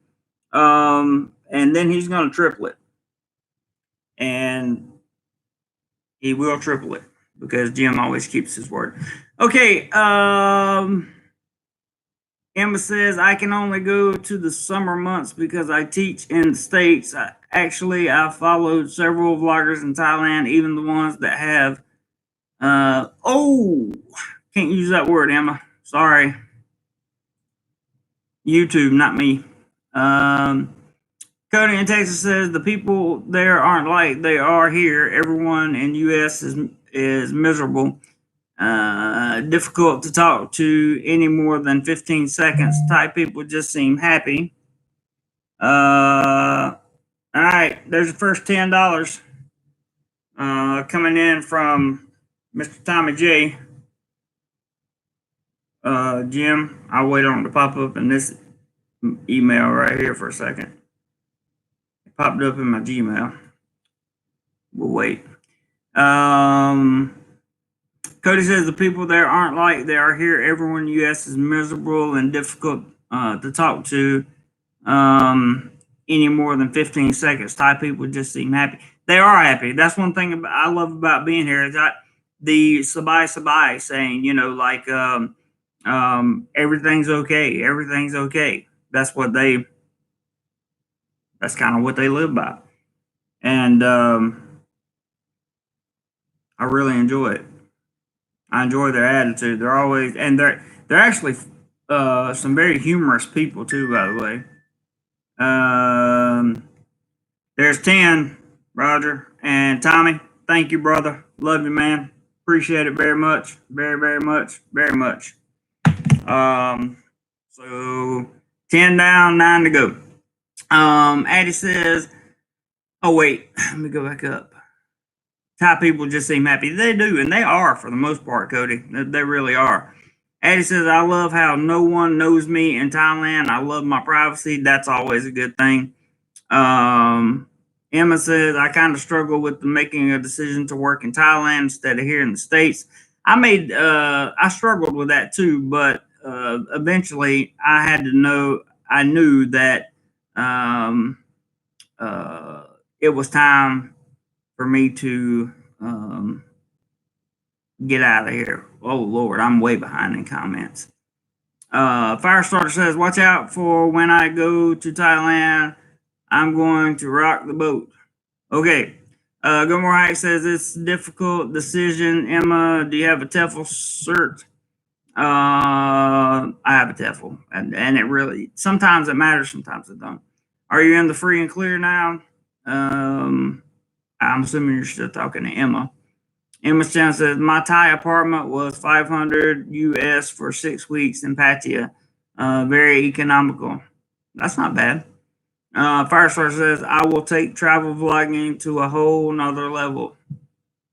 and then he's going to triple it, and he will triple it because Jim always keeps his word. Okay. Emma says, "I can only go to the summer months because I teach in the States. Actually, I followed several vloggers in Thailand, even the ones that have, can't use that word, Emma. Sorry. YouTube, not me. Cody in Texas says, "The people there aren't like they are here. Everyone in U.S. is miserable. Difficult to talk to any more than 15 seconds. Thai people just seem happy." All right, there's the first $10 coming in from Mr. Tommy J. Jim, I'll wait on it to pop up in this email right here for a second. It popped up in my Gmail. We'll wait. Cody says, "The people there aren't like they are here. Everyone in the U.S. is miserable and difficult to talk to any more than 15 seconds. Thai people just seem happy." They are happy. That's one thing I love about being here is that the sabai saying, like everything's okay. Everything's okay. That's kind of what they live by. And I really enjoy it. I enjoy their attitude. They're always, and they're actually some very humorous people too, by the way. There's 10, Roger and Tommy. Thank you, brother. Love you, man. Appreciate it very much. Very, very much. Very much. So 10 down, 9 to go. Addie says, "Oh wait, let me go back up. Thai people just seem happy." They do, and they are for the most part, Cody. They really are. Addie says, "I love how no one knows me in Thailand. I love my privacy. That's always a good thing." Emma says, "I kind of struggle with making a decision to work in Thailand instead of here in the States." I struggled with that too, but eventually I knew that it was time for me to get out of here. Oh Lord, I'm way behind in comments. Firestarter says, "Watch out for when I go to Thailand. I'm going to rock the boat." Okay. GoMoreLife says, "It's a difficult decision. Emma, do you have a TEFL cert?" I have a TEFL, and it really, sometimes it matters, sometimes it don't. "Are you in the free and clear now?" I'm assuming you're still talking to Emma. Emma Chan says, "My Thai apartment was $500 US for 6 weeks in Pattaya. Very economical." That's not bad. Firestar says, "I will take travel vlogging to a whole nother level."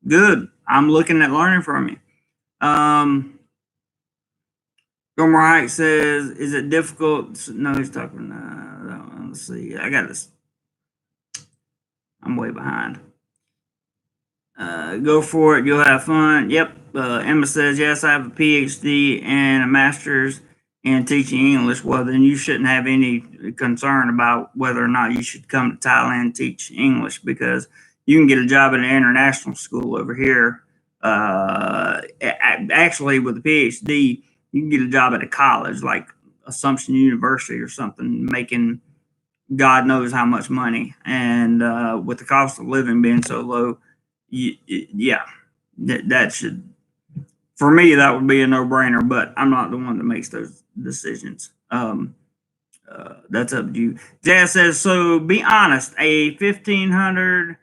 Good. I'm looking at learning from you. Gomer Hike says, "Is it difficult?" No, he's talking. Let's see. I got this. I'm way behind. Go for it. You'll have fun. Yep. Emma says, yes, I have a PhD and a master's in teaching English. Well, then you shouldn't have any concern about whether or not you should come to Thailand and teach English, because you can get a job at an international school over here. Actually, with a PhD, you can get a job at a college like Assumption University or something, making God knows how much money. And with the cost of living being so low, yeah, that should, for me, that would be a no-brainer. But I'm not the one that makes those decisions. That's up to you. Jazz says, so be honest, a $1,500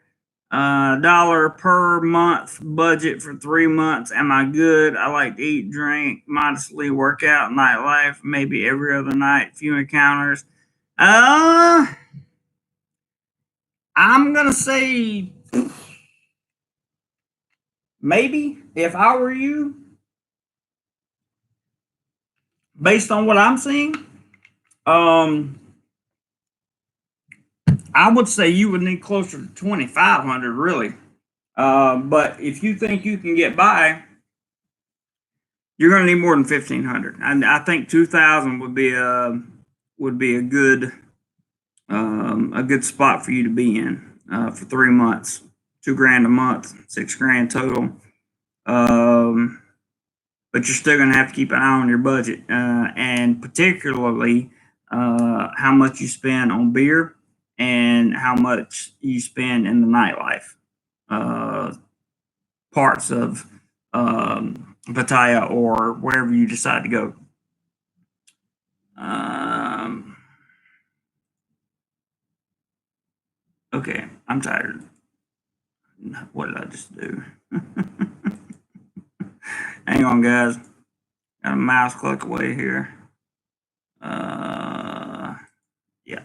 per month budget for 3 months. Am I good? I like to eat, drink, modestly work out, nightlife, maybe every other night, few encounters. I'm gonna say maybe, if I were you, based on what I'm seeing. I would say you would need closer to 2,500, really. But if you think you can get by, you're going to need more than 1,500. And I think 2,000 would be a good spot for you to be in for 3 months. $2,000 a month, $6,000 total. But you're still going to have to keep an eye on your budget, and particularly how much you spend on beer and how much you spend in the nightlife parts of Pattaya or wherever you decide to go. Okay, I'm tired. What did I just do? Hang on, guys. Got a mouse click away here. Yeah.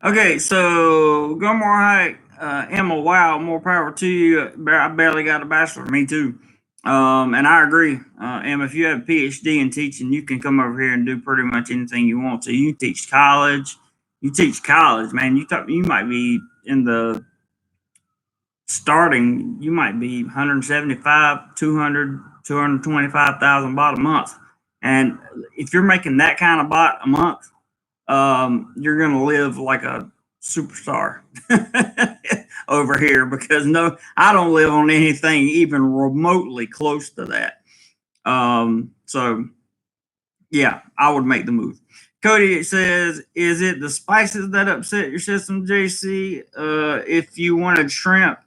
Okay, so go more hike. Emma, wow, more power to you. I barely got a bachelor. Me too. And I agree. Emma, if you have a PhD in teaching, you can come over here and do pretty much anything you want to. You teach college. You teach college, man. You might be in the starting. You might be 175, 200, 225,000 baht a month. And if you're making that kind of baht a month, you're going to live like a superstar over here, because no, I don't live on anything even remotely close to that. So yeah, I would make the move. Cody says, is it the spices that upset your system, JC? If you wanted shrimp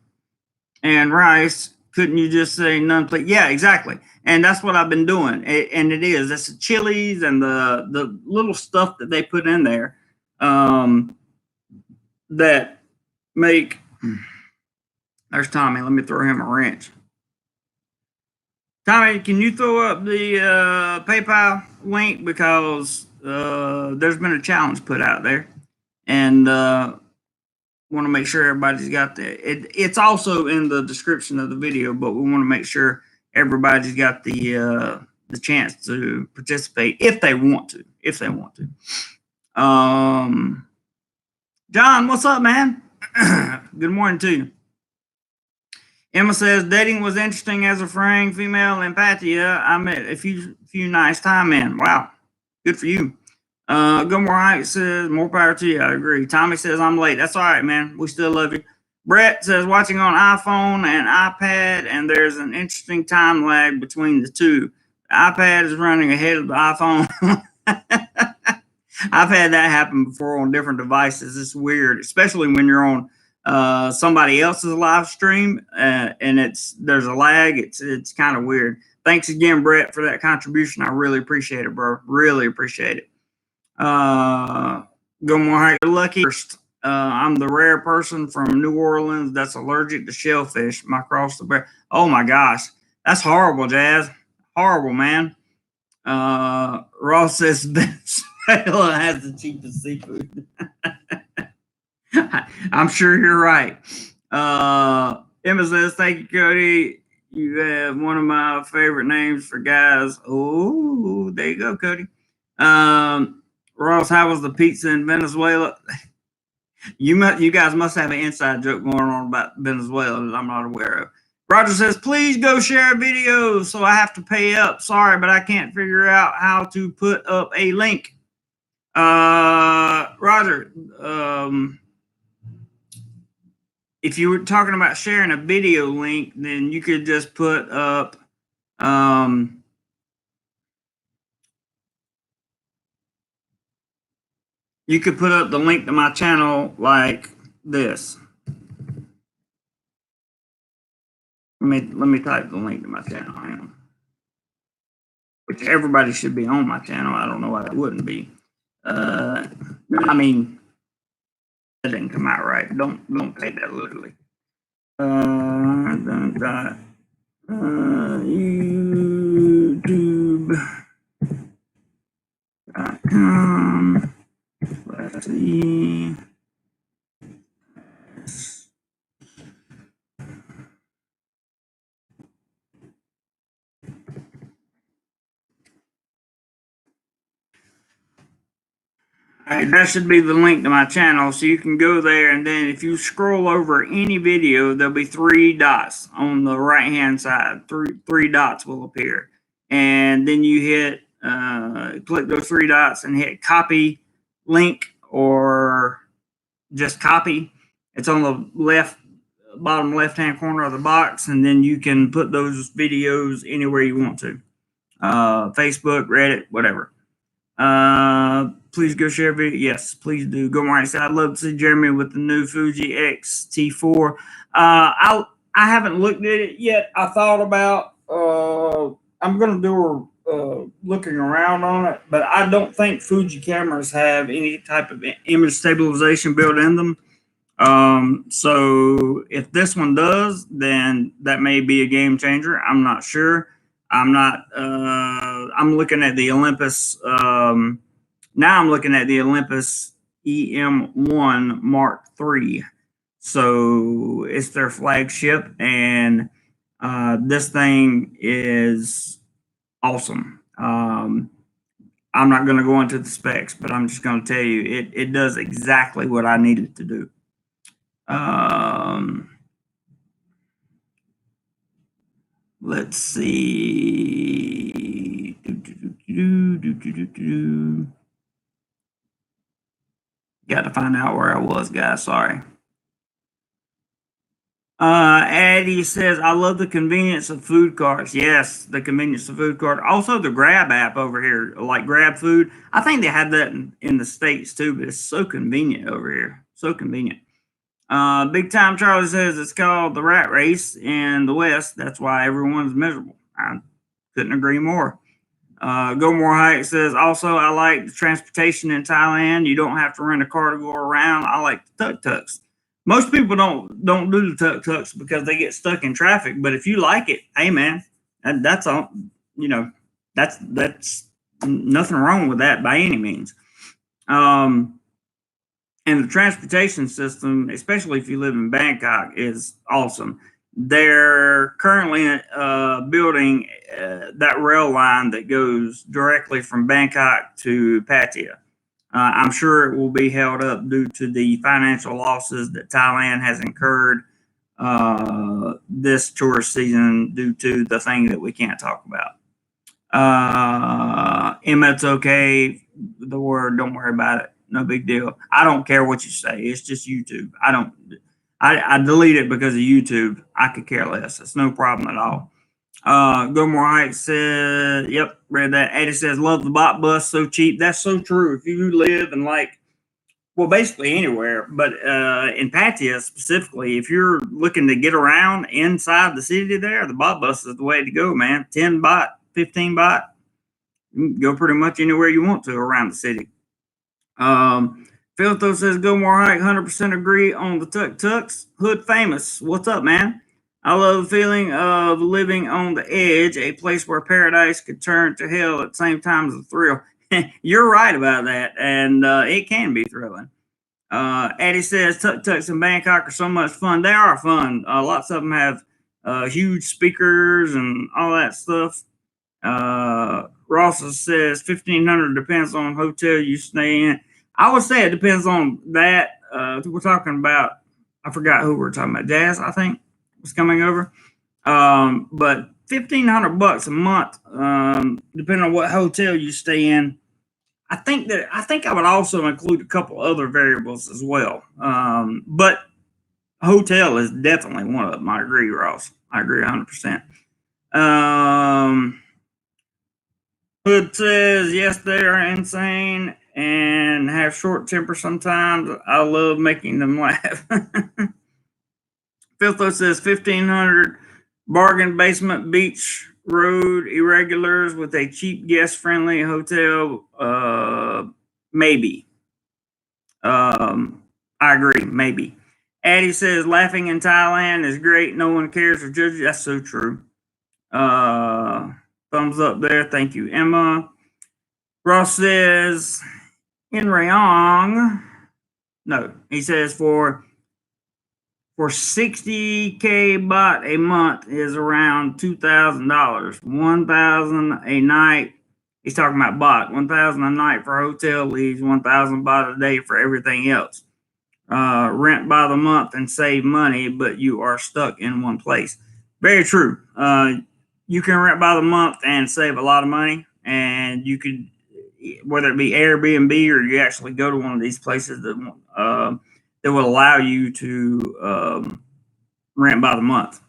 and rice, couldn't you just say none, please? Yeah, exactly. And that's what I've been doing. And it is. It's the chilies and the little stuff that they put in there that make. There's Tommy. Let me throw him a wrench. Tommy, can you throw up the PayPal link? Because there's been a challenge put out there. And want to make sure everybody's got it's also in the description of the video, but we want to make sure everybody's got the chance to participate if they want to. John, what's up, man? Good morning to you. Emma says, dating was interesting as a fraying female in Pattaya. I met a few nice Thai men. Wow, good for you. Gilmore Heights says, more power to you. I agree. Tommy says, I'm late. That's all right, man. We still love you. Brett says, watching on iPhone and iPad, and there's an interesting time lag between the two. The iPad is running ahead of the iPhone. I've had that happen before on different devices. It's weird, especially when you're on somebody else's live stream and there's a lag. It's kind of weird. Thanks again, Brett, for that contribution. I really appreciate it, bro. Really appreciate it. Good morning. You're lucky. I'm the rare person from New Orleans that's allergic to shellfish. My cross the bear. Oh my gosh, that's horrible, Jazz. Horrible, man. Ross says Venezuela has the cheapest seafood. I'm sure you're right. Emma says, thank you, Cody. You have one of my favorite names for guys. Oh, there you go, Cody. Ross, how was the pizza in Venezuela? You guys must have an inside joke going on about Venezuela that I'm not aware of. Roger says, please go share a video so I have to pay up. Sorry, but I can't figure out how to put up a link. Roger, if you were talking about sharing a video link, then you could just put up you could put up the link to my channel like this. Let me type the link to my channel. Which everybody should be on my channel. I don't know why it wouldn't be. I mean, that didn't come out right. Don't take that literally. YouTube.com. Let's see. All right, that should be the link to my channel, so you can go there, and then if you scroll over any video, there'll be 3 dots on the right hand side. Three dots will appear, and then you hit click those 3 dots and hit copy link, or just copy. It's on the bottom left hand corner of the box, and then you can put those videos anywhere you want to. Facebook, Reddit, whatever. Please go share video. Yes, please do. Go right. I'd love to see Jeremy with the new Fuji X-T4. I haven't looked at it yet. I thought about I'm gonna do looking around on it, but I don't think Fuji cameras have any type of image stabilization built in them. So if this one does, then that may be a game changer. I'm not sure. I'm looking at the Olympus. Now I'm looking at the Olympus EM1 Mark III. So it's their flagship, and this thing is awesome. I'm not going to go into the specs, but I'm just going to tell you it does exactly what I need it to do. Let's see. Got to find out where I was, guys. Sorry. Addie says, I love the convenience of food carts. Yes, the convenience of food cart. Also, the Grab app over here, like Grab Food. I think they have that in the States too, but it's so convenient over here. So convenient. Big Time Charlie says it's called the rat race in the West. That's why everyone's miserable. I couldn't agree more. Go More Hike says, also, I like the transportation in Thailand. You don't have to rent a car to go around. I like the tuk-tuks. Most people don't do the tuk-tuks because they get stuck in traffic. But if you like it, hey man, that's all. You know, that's nothing wrong with that by any means. And the transportation system, especially if you live in Bangkok, is awesome. They're currently building that rail line that goes directly from Bangkok to Pattaya. I'm sure it will be held up due to the financial losses that Thailand has incurred this tourist season due to the thing that we can't talk about. Emmett's okay. The word, don't worry about it. No big deal. I don't care what you say. It's just YouTube. I delete it because of YouTube. I could care less. It's no problem at all. Go More Heights said, yep, read that. Eddie says, love the bot bus, so cheap. That's so true. If you live in basically anywhere, but in Pattaya specifically, if you're looking to get around inside the city there, the bot bus is the way to go, man. 10 baht, 15 baht. You can go pretty much anywhere you want to around the city. Philto says, go More Hike, 100% agree on the tuk-tuks. Hood famous. What's up, man? I love the feeling of living on the edge, a place where paradise could turn to hell at the same time as a thrill. You're right about that, and it can be thrilling. Eddie says, tuk-tuks in Bangkok are so much fun. They are fun. Lots of them have huge speakers and all that stuff. Ross says 1,500 depends on hotel you stay in. I would say it depends on that. We're talking about, I forgot who we're talking about. Jazz, I think, was coming over. But $1,500 a month, depending on what hotel you stay in. I think I would also include a couple other variables as well. But hotel is definitely one of them. I agree, Ross. I agree 100%. Hood says, yes, they are insane and have short temper sometimes. I love making them laugh. Filtho says 1,500 bargain basement beach road irregulars with a cheap guest friendly hotel. Maybe. I agree. Maybe. Addie says laughing in Thailand is great. No one cares or judges. That's so true. Thumbs up there. Thank you, Emma. Ross says in Rayong. No, he says for 60K baht a month is around $2,000. 1,000 a night. He's talking about baht. 1,000 a night for hotel leaves 1,000 baht a day for everything else. Rent by the month and save money, but you are stuck in one place. Very true. You can rent by the month and save a lot of money, and you could, whether it be Airbnb or you actually go to one of these places that will allow you to rent by the month,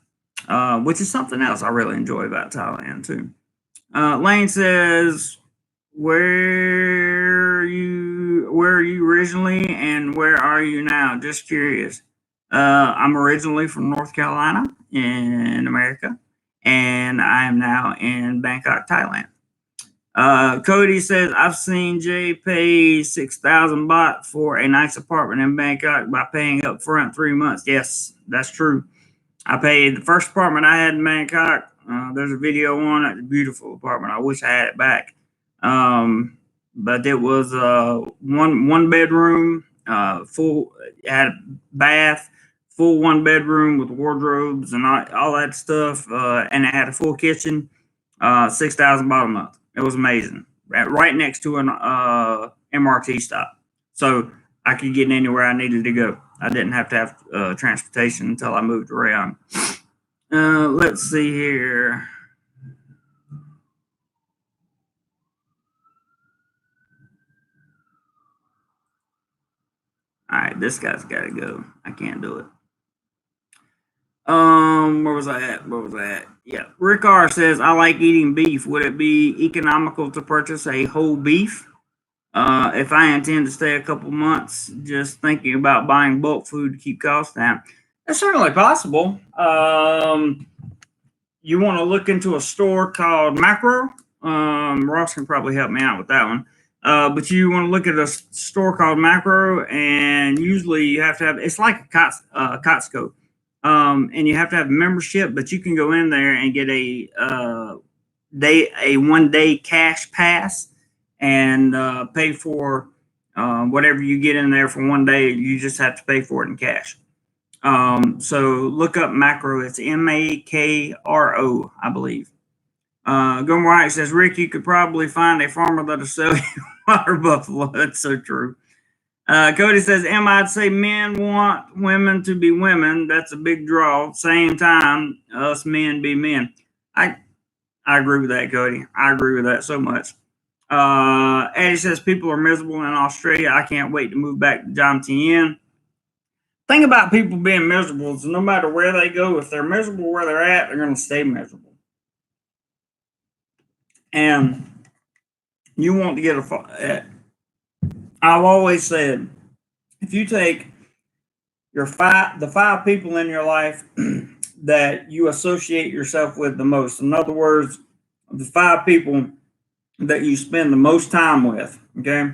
which is something else I really enjoy about Thailand too. Lane says, where are you originally and where are you now? Just curious. I'm originally from North Carolina in America, and I am now in Bangkok, Thailand. Cody says, I've seen Jay pay 6,000 baht for a nice apartment in Bangkok by paying up front 3 months. Yes, that's true. I paid the first apartment I had in Bangkok. There's a video on it. A beautiful apartment. I wish I had it back. But it was one bedroom, full, had a bath, full 1 bedroom with wardrobes and all that stuff. And it had a full kitchen, 6,000 baht a month. It was amazing. Right next to an MRT stop. So I could get anywhere I needed to go. I didn't have to have transportation until I moved around. Let's see here. All right, this guy's got to go. I can't do it. Where was I at? Yeah. Rick R says, I like eating beef. Would it be economical to purchase a whole beef? If I intend to stay a couple months, just thinking about buying bulk food to keep costs down. That's certainly possible. You want to look into a store called Macro. Ross can probably help me out with that one. But you want to look at a store called Macro, and usually you have to have, it's like a Costco. And you have to have a membership, but you can go in there and get a 1 day cash pass and pay for whatever you get in there for 1 day. You just have to pay for it in cash. So look up Macro. It's Makro, I believe. Gomer White says, Rick, you could probably find a farmer that'll sell you water buffalo. That's so true. Cody says, I'd say men want women to be women. That's a big draw. Same time, us men be men. I agree with that, Cody. I agree with that so much. Eddie says, people are miserable in Australia. I can't wait to move back to John Tien. Thing about people being miserable is no matter where they go, if they're miserable where they're at, they're going to stay miserable. And you want to get I've always said, if you take the 5 people in your life that you associate yourself with the most, in other words, the 5 people that you spend the most time with, okay,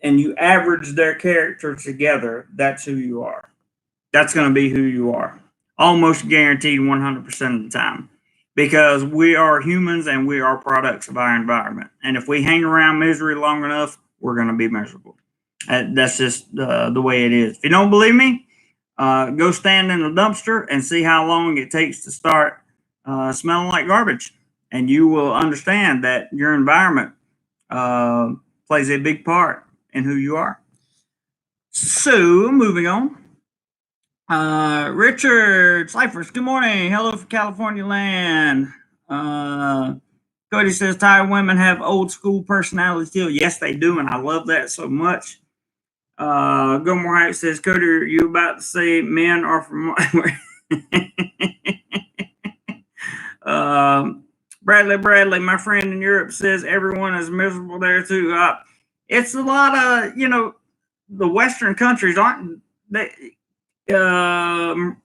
and you average their character together, that's who you are. That's going to be who you are. Almost guaranteed 100% of the time. Because we are humans and we are products of our environment. And if we hang around misery long enough, we're going to be miserable. That's just the way it is. If you don't believe me, go stand in the dumpster and see how long it takes to start smelling like garbage. and you will understand that your environment plays a big part in who you are. So, moving on. Richard Cyphers, good morning. Hello from California land. Cody says Thai women have old school personality still. Yes, they do, and I love that so much. Gilmore Heights says, Cody, are you about to say men are from Bradley, my friend in Europe, says everyone is miserable there too. It's a lot of, the Western countries aren't they. What am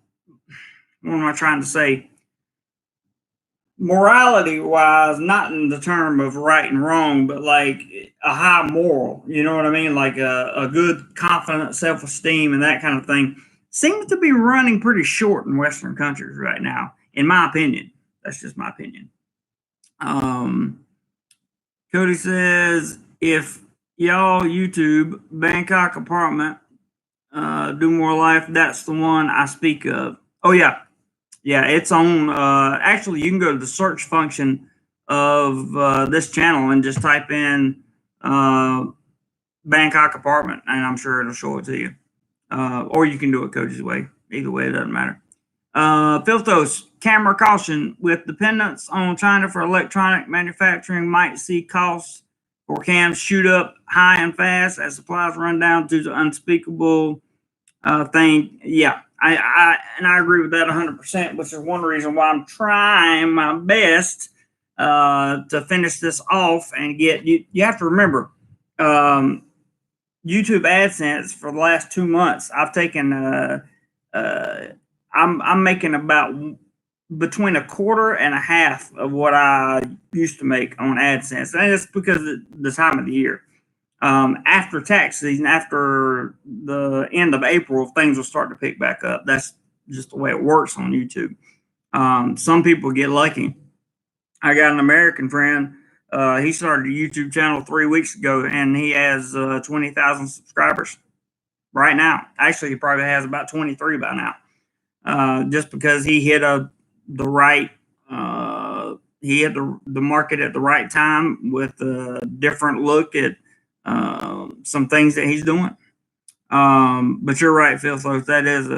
I trying to say? Morality wise, not in the term of right and wrong, but like a high moral, you know what I mean? Like a good, confident self esteem and that kind of thing seems to be running pretty short in Western countries right now, in my opinion. That's just my opinion. Cody says, if y'all YouTube Bangkok apartment, DoMoreLife, that's the one I speak of. Oh, yeah. Yeah, it's on. Actually, you can go to the search function of this channel and just type in Bangkok apartment, and I'm sure it'll show it to you. Or you can do it Cody's way. Either way, it doesn't matter. Filthos, camera caution. With dependence on China for electronic manufacturing, might see costs for cams shoot up high and fast as supplies run down due to unspeakable thing. Yeah, I agree with that 100%, which is one reason why I'm trying my best to finish this off and get you. You have to remember, YouTube AdSense for the last 2 months, I've taken. I'm making about between a quarter and a half of what I used to make on AdSense, and it's because of the time of the year. After tax season, after the end of April, things will start to pick back up. That's just the way it works on YouTube. Some people get lucky. I got an American friend. He started a YouTube channel 3 weeks ago, and he has 20,000 subscribers right now. Actually, he probably has about 23 by now. Just because he hit the right, he hit the market at the right time with a different look at some things that he's doing. But you're right, Phil. So that is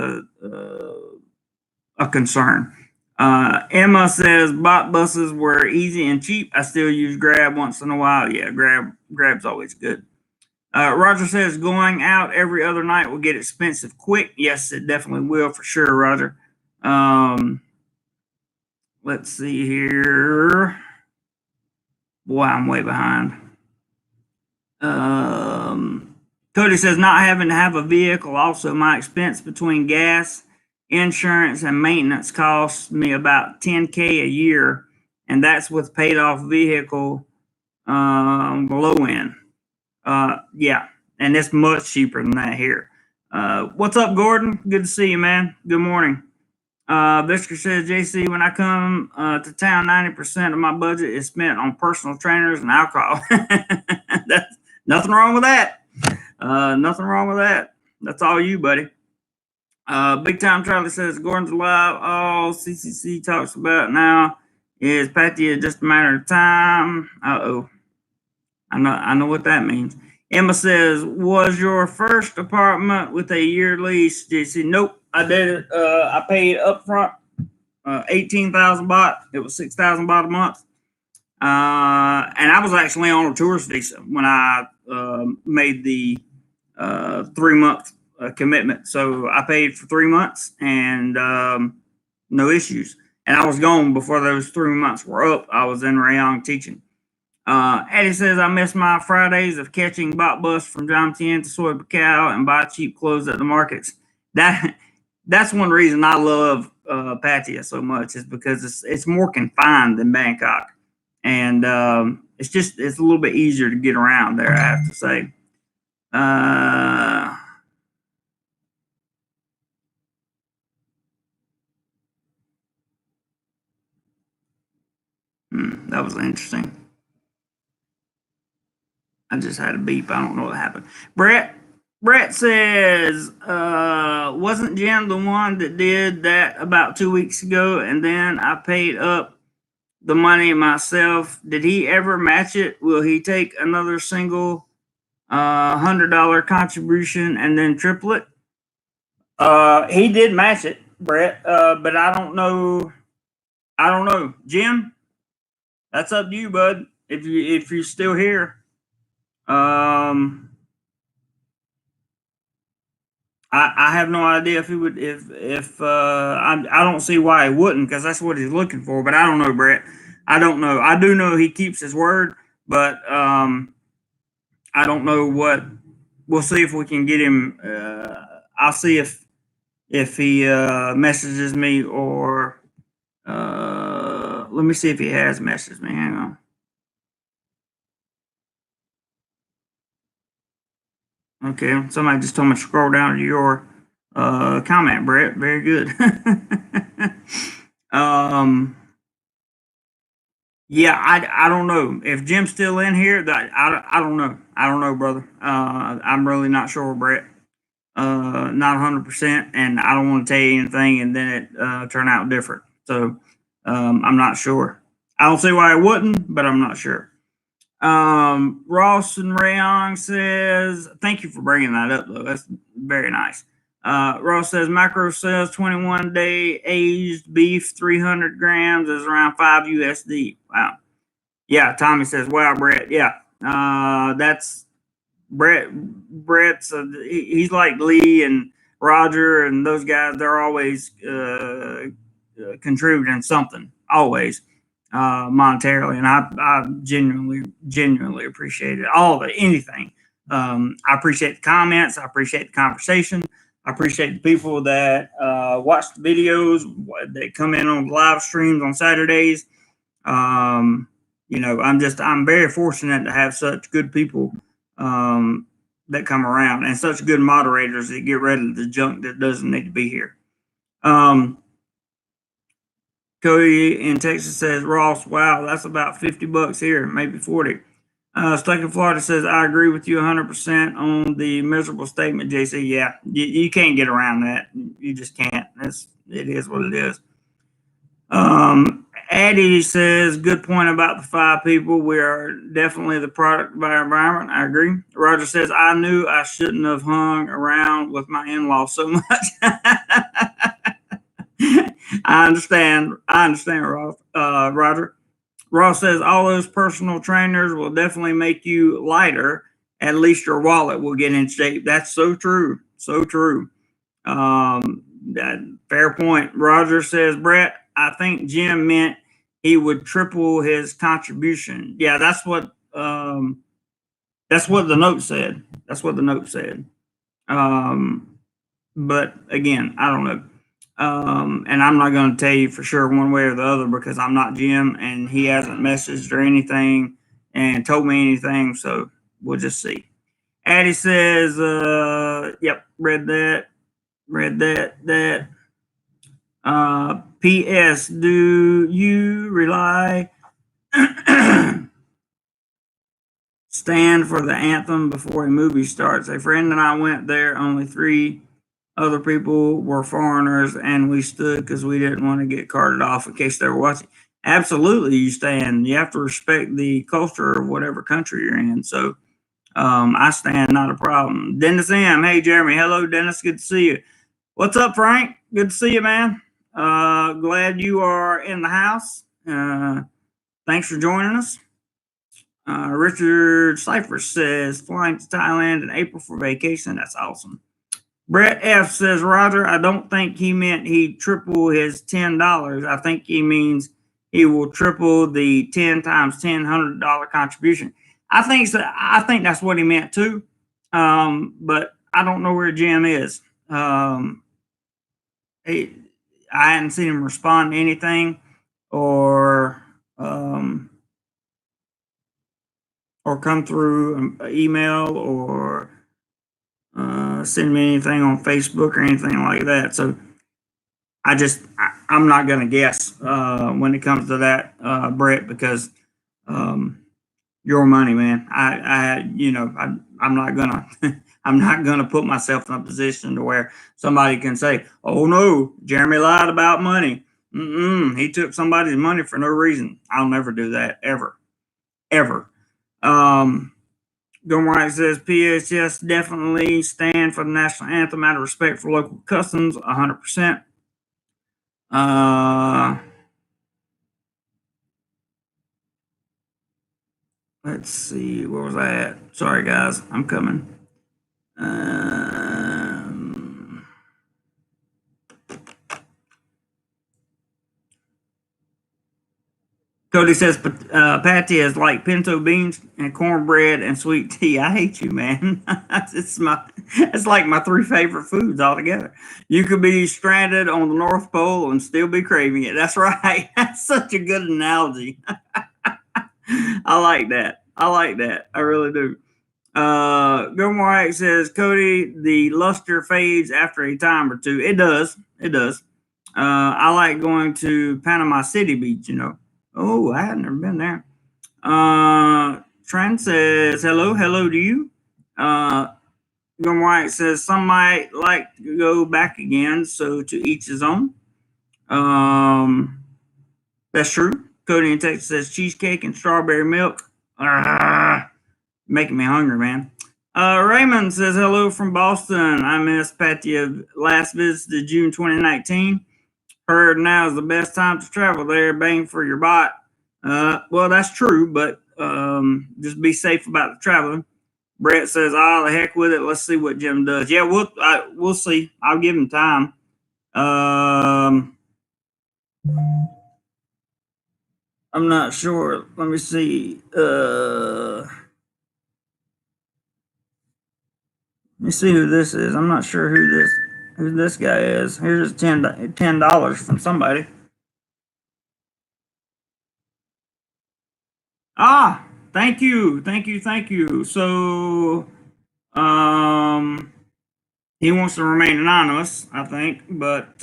a concern. Emma says bot buses were easy and cheap. I still use Grab once in a while. Yeah, Grab's always good. Roger says going out every other night will get expensive quick. Yes, it definitely will for sure, Roger. Let's see here. Boy, I'm way behind. Cody says not having to have a vehicle also my expense between gas, insurance, and maintenance costs me about $10K a year, and that's with paid off vehicle low end. Yeah, and it's much cheaper than that here. What's up, Gordon? Good to see you, man. Good morning. Victor says, JC, when I come to town, 90% of my budget is spent on personal trainers and alcohol. That's nothing wrong with that. Nothing wrong with that. That's all you, buddy. Big Time Charlie says, Gordon's alive. All CCC talks about now is Patty just a matter of time. Uh-oh. I know what that means. Emma says, was your first apartment with a year lease, JC? Nope, I did it. I paid upfront 18,000 baht. It was 6,000 baht a month. And I was actually on a tourist visa when I made the 3-month commitment. So I paid for 3 months and no issues. And I was gone before those 3 months were up. I was in Rayong teaching. Eddie says, I miss my Fridays of catching bot bus from Jam Tien to Soy Bacao and buy cheap clothes at the markets. That's one reason I love Pattaya so much, is because it's more confined than Bangkok. And it's a little bit easier to get around there, I have to say. That was interesting. I just had a beep. I don't know what happened. Brett says, wasn't Jim the one that did that about 2 weeks ago? And then I paid up the money myself. Did he ever match it? Will he take another single $100 contribution and then triple it? He did match it, Brett. But I don't know. I don't know, Jim. That's up to you, bud. If you're still here, I have no idea if he would. If I don't see why he wouldn't, because that's what he's looking for. But I don't know, Brett. I don't know. I do know he keeps his word, but I don't know what. We'll see if we can get him. I'll see if he messages me or let me see if he has messaged me. Hang on. Okay, somebody just told me to scroll down to your comment, Brett. Very good. Yeah, I don't know if Jim's still in here. I don't know. I don't know, brother. I'm really not sure, Brett. Not 100%, and I don't want to tell you anything and then it turn out different. So I'm not sure. I don't see why I wouldn't, but I'm not sure. Ross and Rayon says, thank you for bringing that up, though. That's very nice. Ross says, macro says 21 day aged beef, 300 grams is around 5 USD. Wow. Yeah, Tommy says, wow, Brett. Yeah. That's Brett's he's like Lee and Roger and those guys. They're always contributing something, always monetarily, and I genuinely appreciate it. All of it, anything. I appreciate the comments. I appreciate the conversation. I appreciate the people that watch the videos, that come in on live streams on Saturdays. I'm very fortunate to have such good people that come around and such good moderators that get rid of the junk that doesn't need to be here. Cody in Texas says, Ross, wow, that's about $50 here, maybe 40. Stuck in Florida says, I agree with you 100% on the miserable statement, JC. Yeah, you can't get around that. You just can't. It is what it is. Addie says, good point about the 5 people. We are definitely the product of our environment. I agree. Roger says, I knew I shouldn't have hung around with my in-laws so much. I understand, Roger. Ross says, all those personal trainers will definitely make you lighter. At least your wallet will get in shape. That's so true. So true. Fair point. Roger says, Brett, I think Jim meant he would triple his contribution. Yeah, that's what the note said. That's what the note said. But again, I don't know. And I'm not going to tell you for sure one way or the other because I'm not Jim and he hasn't messaged or anything and told me anything. So we'll just see. Addie says, yep, read that. P.S. Do you rely stand for the anthem before a movie starts? A friend and I went there. Only 3 other people were foreigners, and we stood because we didn't want to get carted off in case they were watching. Absolutely, you stand. You have to respect the culture of whatever country you're in. So I stand, not a problem. Dennis M. Hey, Jeremy. Hello, Dennis. Good to see you. What's up, Frank? Good to see you, man. Glad you are in the house. Thanks for joining us. Richard Cyphers says, flying to Thailand in April for vacation. That's awesome. Brett F says, Roger, I don't think he meant he'd triple his $10. I think he means he will triple the 10 times $10 $100 contribution. I think so. I think that's what he meant too. But I don't know where Jim is. I hadn't seen him respond to anything or come through an email or send me anything on Facebook or anything like that. So I'm not going to guess when it comes to that, Brett, because your money, man. I'm not gonna put myself in a position to where somebody can say, "Oh no, Jeremy lied about money." He took somebody's money for no reason. I'll never do that, ever, ever. Um, DoMoreLife says PHS definitely stand for the national anthem out of respect for local customs, 100%. Let's see, where was I at? Sorry, guys, I'm coming. Cody says Patty is like pinto beans and cornbread and sweet tea. I hate you, man. It's like my three favorite foods altogether. You could be stranded on the North Pole and still be craving it. That's right. That's such a good analogy. I like that. I like that. I really do. Gilmore says, Cody, the luster fades after a time or two. It does. It does. I like going to Panama City Beach, you know. Oh, I had never been there. Trent says, hello to you. Gilmore says, some might like to go back again, so to each his own. That's true. Cody in Texas says, cheesecake and strawberry milk. Making me hungry, man. Raymond says hello from Boston. I missed Patty last visit June 2019. Heard now is the best time to travel there. Bang for your butt. Well, that's true, but just be safe about the traveling. Brett says, "Oh, the heck with it. Let's see what Jim does." Yeah, we'll see. I'll give him time. I'm not sure. Let me see. Let me see who this is. I'm not sure who this guy is. Here's $10 from somebody. Ah, thank you. So, he wants to remain anonymous, I think, but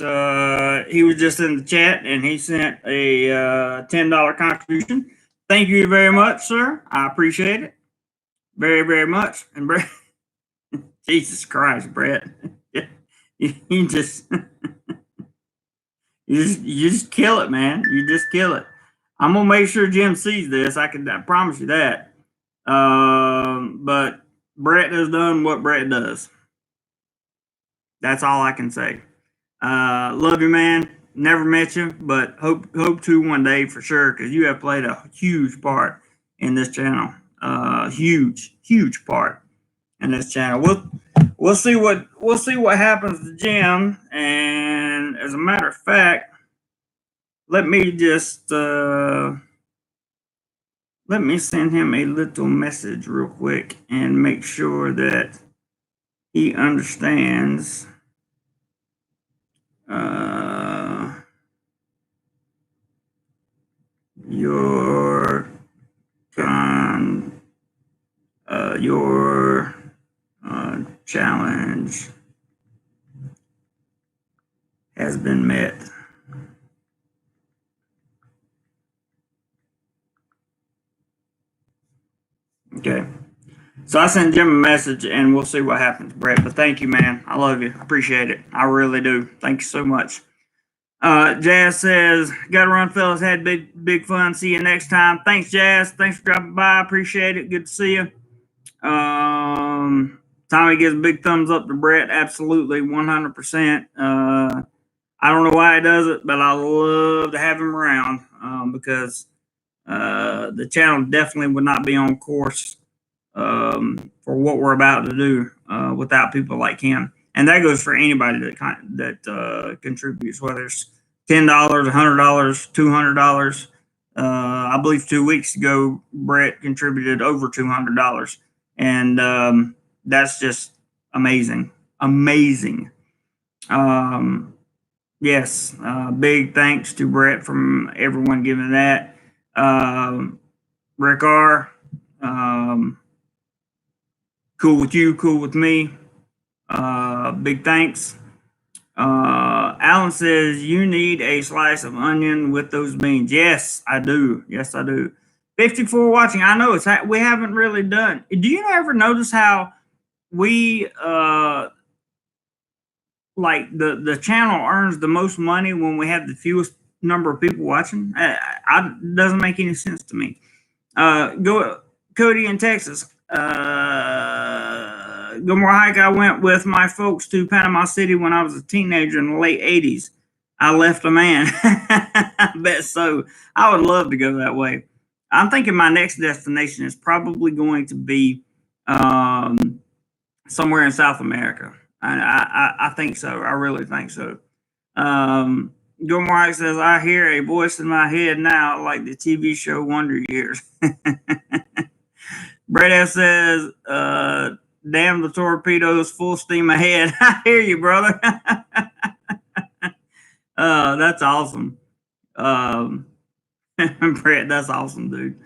he was just in the chat and he sent a $10 contribution. Thank you very much, sir. I appreciate it very, very much. And Brett, Jesus Christ, Brett, you just you just kill it, man. You just kill it. I'm gonna make sure Jim sees this. I promise you that. But Brett has done what Brett does. That's all I can say. Love you, man. Never met you, but hope to one day for sure because you have played a huge part in this channel. Huge part in this channel. We'll see what happens to Jim. And as a matter of fact, let me just let me send him a little message real quick and make sure that he understands. Your challenge has been met. Okay. So I sent Jim a message and we'll see what happens, Brett. But thank you, man. I love you. Appreciate it. I really do. Thank you so much. Jazz says, gotta run, fellas. Had big fun. See you next time. Thanks, Jazz. Thanks for dropping by. Appreciate it. Good to see you. Tommy gives a big thumbs up to Brett. Absolutely, 100%. I don't know why he does it, but I love to have him around because the channel definitely would not be on course for what we're about to do without people like him. And that goes for anybody that contributes, whether it's $10, $100, $200. I believe 2 weeks ago, Brett contributed over $200, and that's just amazing. Yes, big thanks to Brett from everyone giving that. Rick R, cool with you, cool with me. Big thanks. Alan says you need a slice of onion with those beans. Yes, I do. 54 watching. I know we haven't really done. Do you ever notice how we like the channel earns the most money when we have the fewest number of people watching. Doesn't make any sense to me. Go Cody in Texas. Go more hike. I went with my folks to Panama City when I was a teenager in the late '80s. I left a man. I bet so. I would love to go that way. I'm thinking my next destination is probably going to be somewhere in South America. I think so. I really think so. Gilmore says, I hear a voice in my head now, like the TV show Wonder Years. Brett F says, damn the torpedoes, full steam ahead. I hear you, brother. That's awesome. Brett, that's awesome, dude.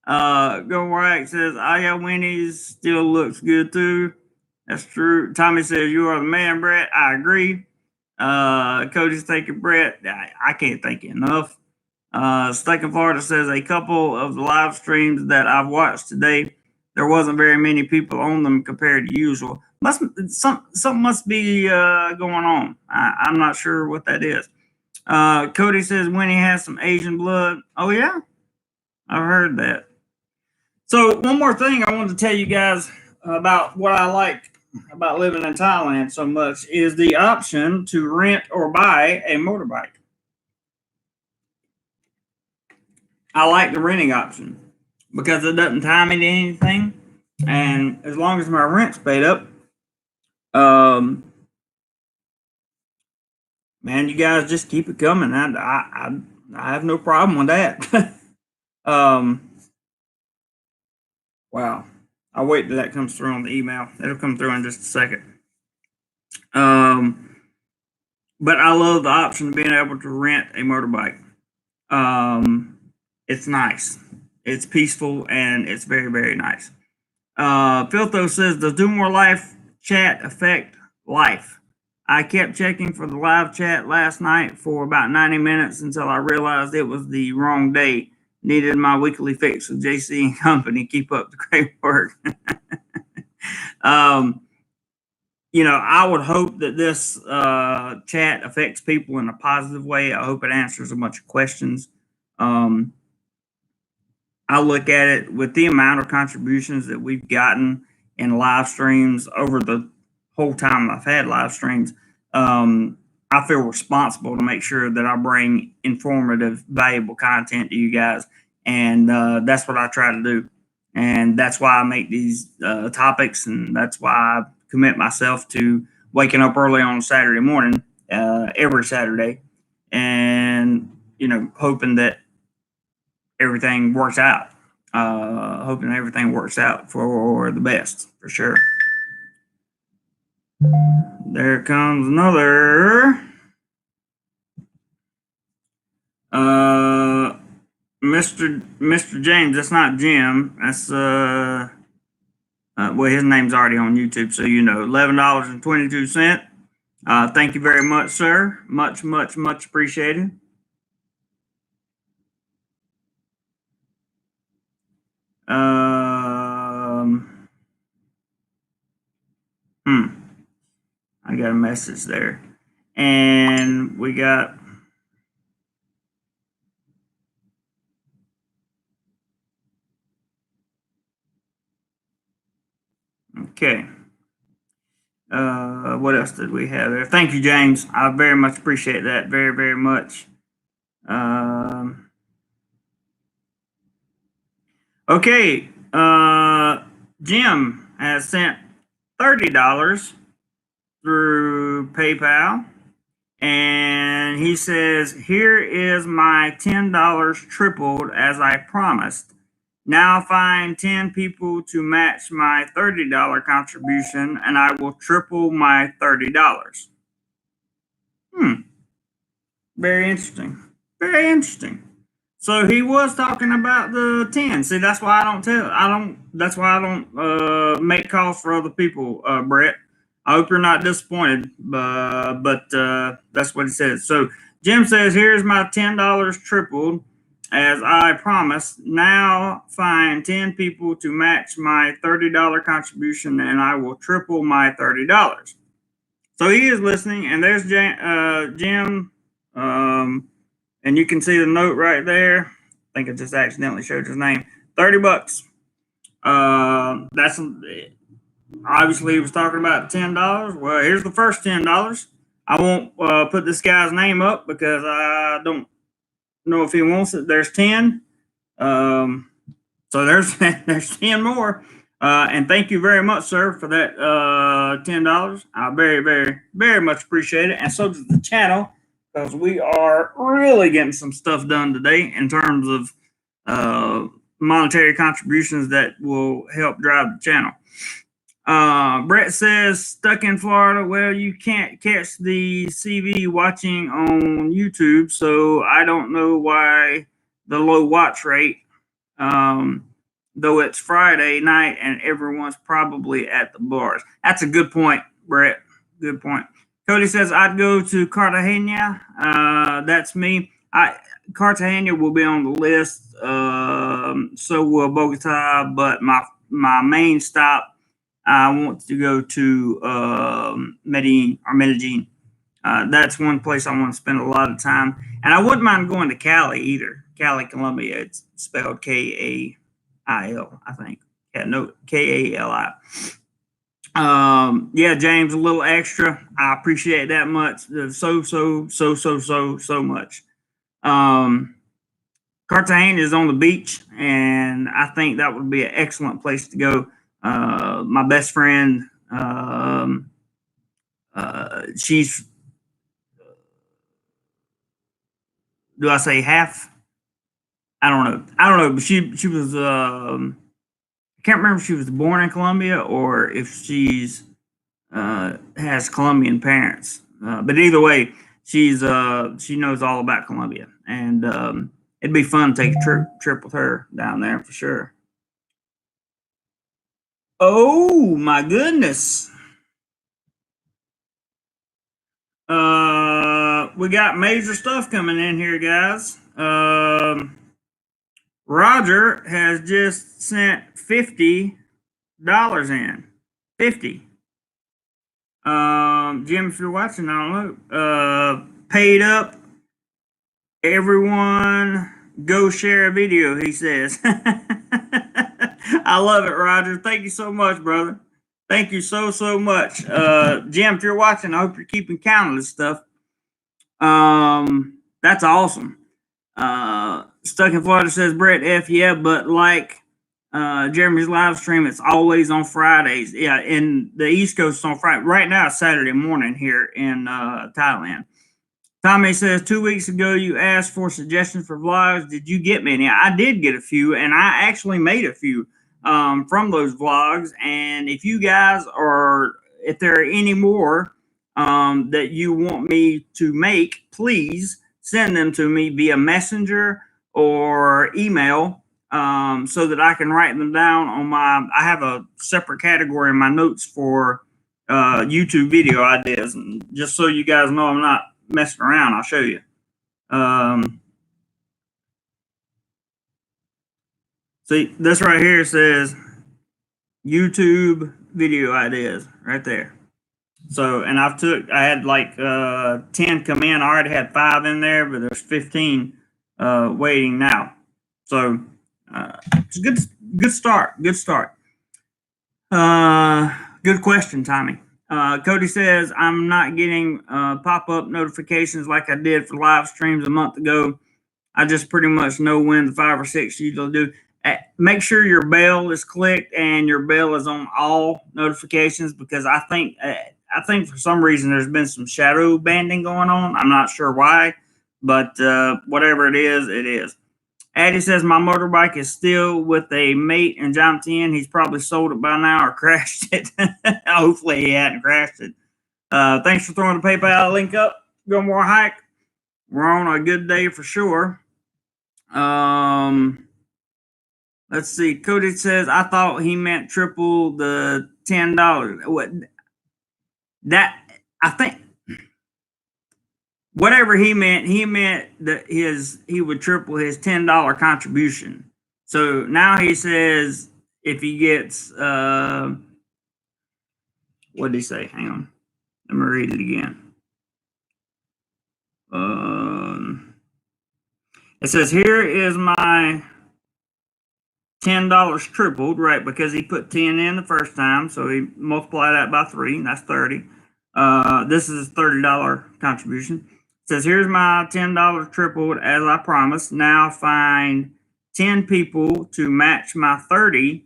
Gilmore says, yeah, Winnie's still looks good too. That's true. Tommy says, you are the man, Brett. I agree. Cody's thanking Brett. I can't thank you enough. Stuck in Florida says, a couple of the live streams that I've watched today, there wasn't very many people on them compared to usual. Something must be going on. I'm not sure what that is. Cody says, Winnie has some Asian blood. Oh, yeah? I've heard that. So one more thing I wanted to tell you guys about what I like about living in Thailand so much is the option to rent or buy a motorbike. I like the renting option because it doesn't tie me to anything, and as long as my rent's paid up, man, you guys just keep it coming. I have no problem with that. Wow. I'll wait till that comes through on the email. It'll come through in just a second. But I love the option of being able to rent a motorbike. It's nice. It's peaceful and it's very, very nice. Filtho says, does DoMoreLife chat affect life? I kept checking for the live chat last night for about 90 minutes until I realized it was the wrong day. Needed my weekly fix with JC and Company. Keep up the great work. I would hope that this chat affects people in a positive way. I hope it answers a bunch of questions. I look at it with the amount of contributions that we've gotten in live streams over the whole time I've had live streams. I feel responsible to make sure that I bring informative, valuable content to you guys. And that's what I try to do. And that's why I make these topics. And that's why I commit myself to waking up early on Saturday morning, every Saturday. And, hoping that everything works out. Hoping everything works out for the best, for sure. There comes another. Mr. James. That's not Jim. That's well, his name's already on YouTube, so $11.22. Thank you very much, sir. Much, much, much appreciated. I got a message there. And we got okay. What else did we have there? Thank you, James. I very much appreciate that. Very, very much. Okay. Jim has sent $30 through PayPal. And he says, here is my $10 tripled as I promised. Now find 10 people to match my $30 contribution, and I will triple my $30. Very interesting. Very interesting. So he was talking about the 10. See, that's why that's why I don't make calls for other people, Brett. I hope you're not disappointed, but that's what he says. So Jim says, here's my $10 tripled as I promised. Now find 10 people to match my $30 contribution, and I will triple my $30. So he is listening, and there's Jim. and you can see the note right there. I think I just accidentally showed his name. $30. That's obviously he was talking about $10. Well, here's the first $10. I won't put this guy's name up because I don't know if he wants it. There's 10. So there's there's 10 more. And thank you very much, sir, for that $10. I very, very, very much appreciate it. And so does the channel, because we are really getting some stuff done today in terms of monetary contributions that will help drive the channel. Brett says, stuck in Florida. Well, you can't catch the CV watching on YouTube, so I don't know why the low watch rate. Though it's Friday night and everyone's probably at the bars. That's a good point, Brett. Good point. Cody says, I'd go to Cartagena. That's me. Cartagena will be on the list. So will Bogota, but my main stop, I want to go to Medellin. That's one place I want to spend a lot of time. And I wouldn't mind going to Cali either. Cali, Colombia. It's spelled Kail, I think. Yeah, no, Kali. Yeah, James, a little extra. I appreciate that much. So much. Cartagena is on the beach, and I think that would be an excellent place to go. My best friend, she's, do I say half? I don't know, but she was, I can't remember if she was born in Colombia or if she's has Colombian parents. But either way, she knows all about Colombia, and it'd be fun to take a trip with her down there for sure. Oh my goodness. We got major stuff coming in here, guys. Roger has just sent $50 in. 50. Jim, if you're watching, I don't know. Paid up. Everyone go share a video, he says. I love it, Roger. Thank you so much, brother. Thank you so much. Jim, if you're watching, I hope you're keeping count of this stuff. That's awesome. Stuck in Florida says, Brett F, yeah, but like Jeremy's live stream, it's always on Fridays. Yeah, in the East Coast, it's on Friday. Right now, it's Saturday morning here in Thailand. Tommy says, 2 weeks ago, you asked for suggestions for vlogs. Did you get many? I did get a few, and I actually made a few from those vlogs. And if you guys are, if there are any more that you want me to make, please send them to me via Messenger or email so that I can write them down on my, I have a separate category in my notes for YouTube video ideas. And just so you guys know I'm not messing around, I'll show you. See, this right here says YouTube video ideas right there. So, and I had like 10 come in. I already had 5 in there, but there's 15 waiting now. So it's a good start. Good start. Good question, Tommy. Cody says, I'm not getting pop-up notifications like I did for live streams a month ago. I just pretty much know when the 5 or 6 usually do. Make sure your bell is clicked and your bell is on all notifications, because I think for some reason there's been some shadow banding going on. I'm not sure why, but whatever it is, it is. Addie says, my motorbike is still with a mate in John 10. He's probably sold it by now or crashed it. Hopefully he hadn't crashed it. Thanks for throwing the PayPal link up. Go more hike. We're on a good day for sure. Let's see. Cody says, I thought he meant triple the $10. What? That, I think, whatever he meant that he would triple his $10 contribution. So now he says if he gets what did he say? Hang on. Let me read it again. It says, here is my $10 tripled, right? Because he put 10 in the first time. So he multiplied that by 3, and that's 30. This is a $30 contribution. It says, here's my $10 tripled as I promised. Now find 10 people to match my 30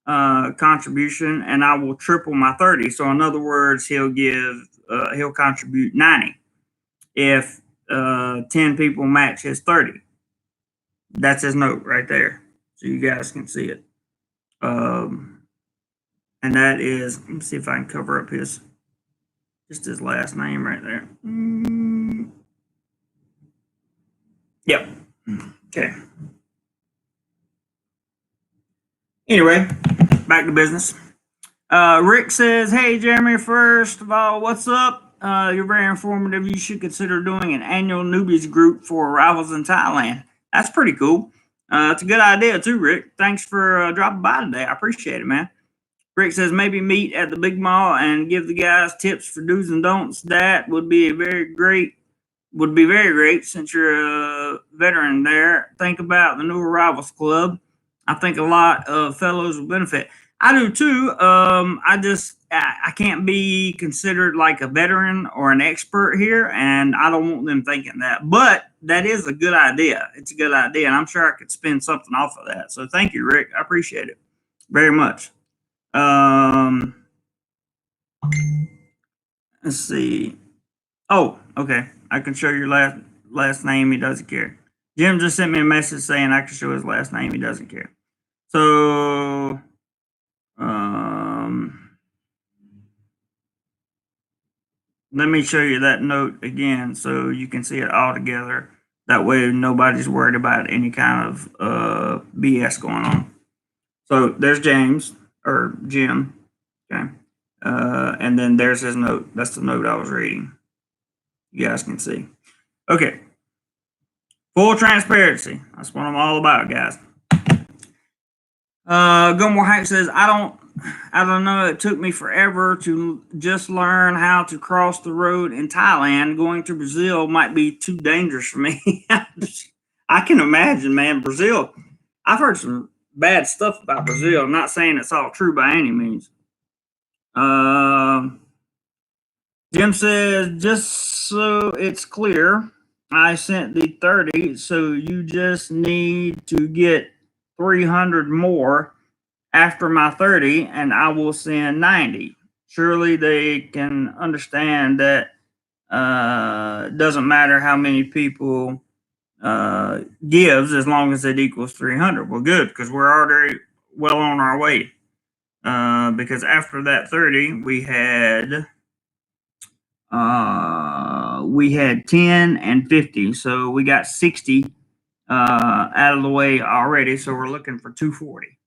contribution, and I will triple my 30. So in other words, he'll contribute 90 if 10 people match his 30. That's his note right there, so you guys can see it. And that is, let me see if I can cover up his last name right there. Yep. Okay. Anyway, back to business. Rick says, hey, Jeremy, first of all, what's up? You're very informative. You should consider doing an annual newbies group for arrivals in Thailand. That's pretty cool. It's a good idea too, Rick. Thanks for dropping by today. I appreciate it, man. Rick says, maybe meet at the big mall and give the guys tips for do's and don'ts. That would be very great since you're a veteran there. Think about the new arrivals club. I think a lot of fellows will benefit. I do too. I can't be considered like a veteran or an expert here, and I don't want them thinking that. But that is a good idea. It's a good idea, and I'm sure I could spin something off of that. So thank you, Rick. I appreciate it very much. Let's see. Oh, okay. I can show your last name. He doesn't care. Jim just sent me a message saying I can show his last name. He doesn't care. So, let me show you that note again so you can see it all together. That way nobody's worried about any kind of BS going on. So there's James, or Jim, okay? And then there's his note. That's the note I was reading. You guys can see. Okay. Full transparency. That's what I'm all about, guys. DoMoreLife says, I don't know. It took me forever to just learn how to cross the road in Thailand. Going to Brazil might be too dangerous for me. I can imagine, man. Brazil, I've heard some bad stuff about Brazil. I'm not saying it's all true by any means. Jim says, just so it's clear, I sent the 30, so you just need to get 300 more after my 30, and I will send 90. Surely they can understand that it doesn't matter how many people gives as long as it equals 300. Well, good, because we're already well on our way. Because after that 30, we had 10 and 50, so we got 60 out of the way already. So we're looking for 240.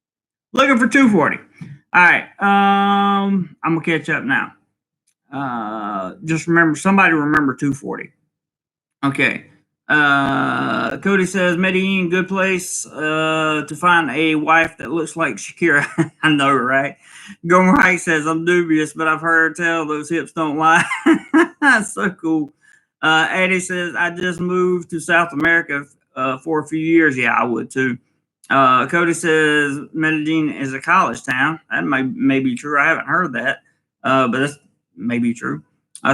Looking for 240. All right. I'm gonna catch up now. Just remember, somebody remember 240. Okay. Cody says, Medellin, good place to find a wife that looks like Shakira. I know, right? DoMoreLife says, I'm dubious, but I've heard tell those hips don't lie. So cool. Eddie says, I just moved to South America for a few years. Yeah, I would too. Cody says, Medellin is a college town. That may be true. I haven't heard that, but that's maybe true.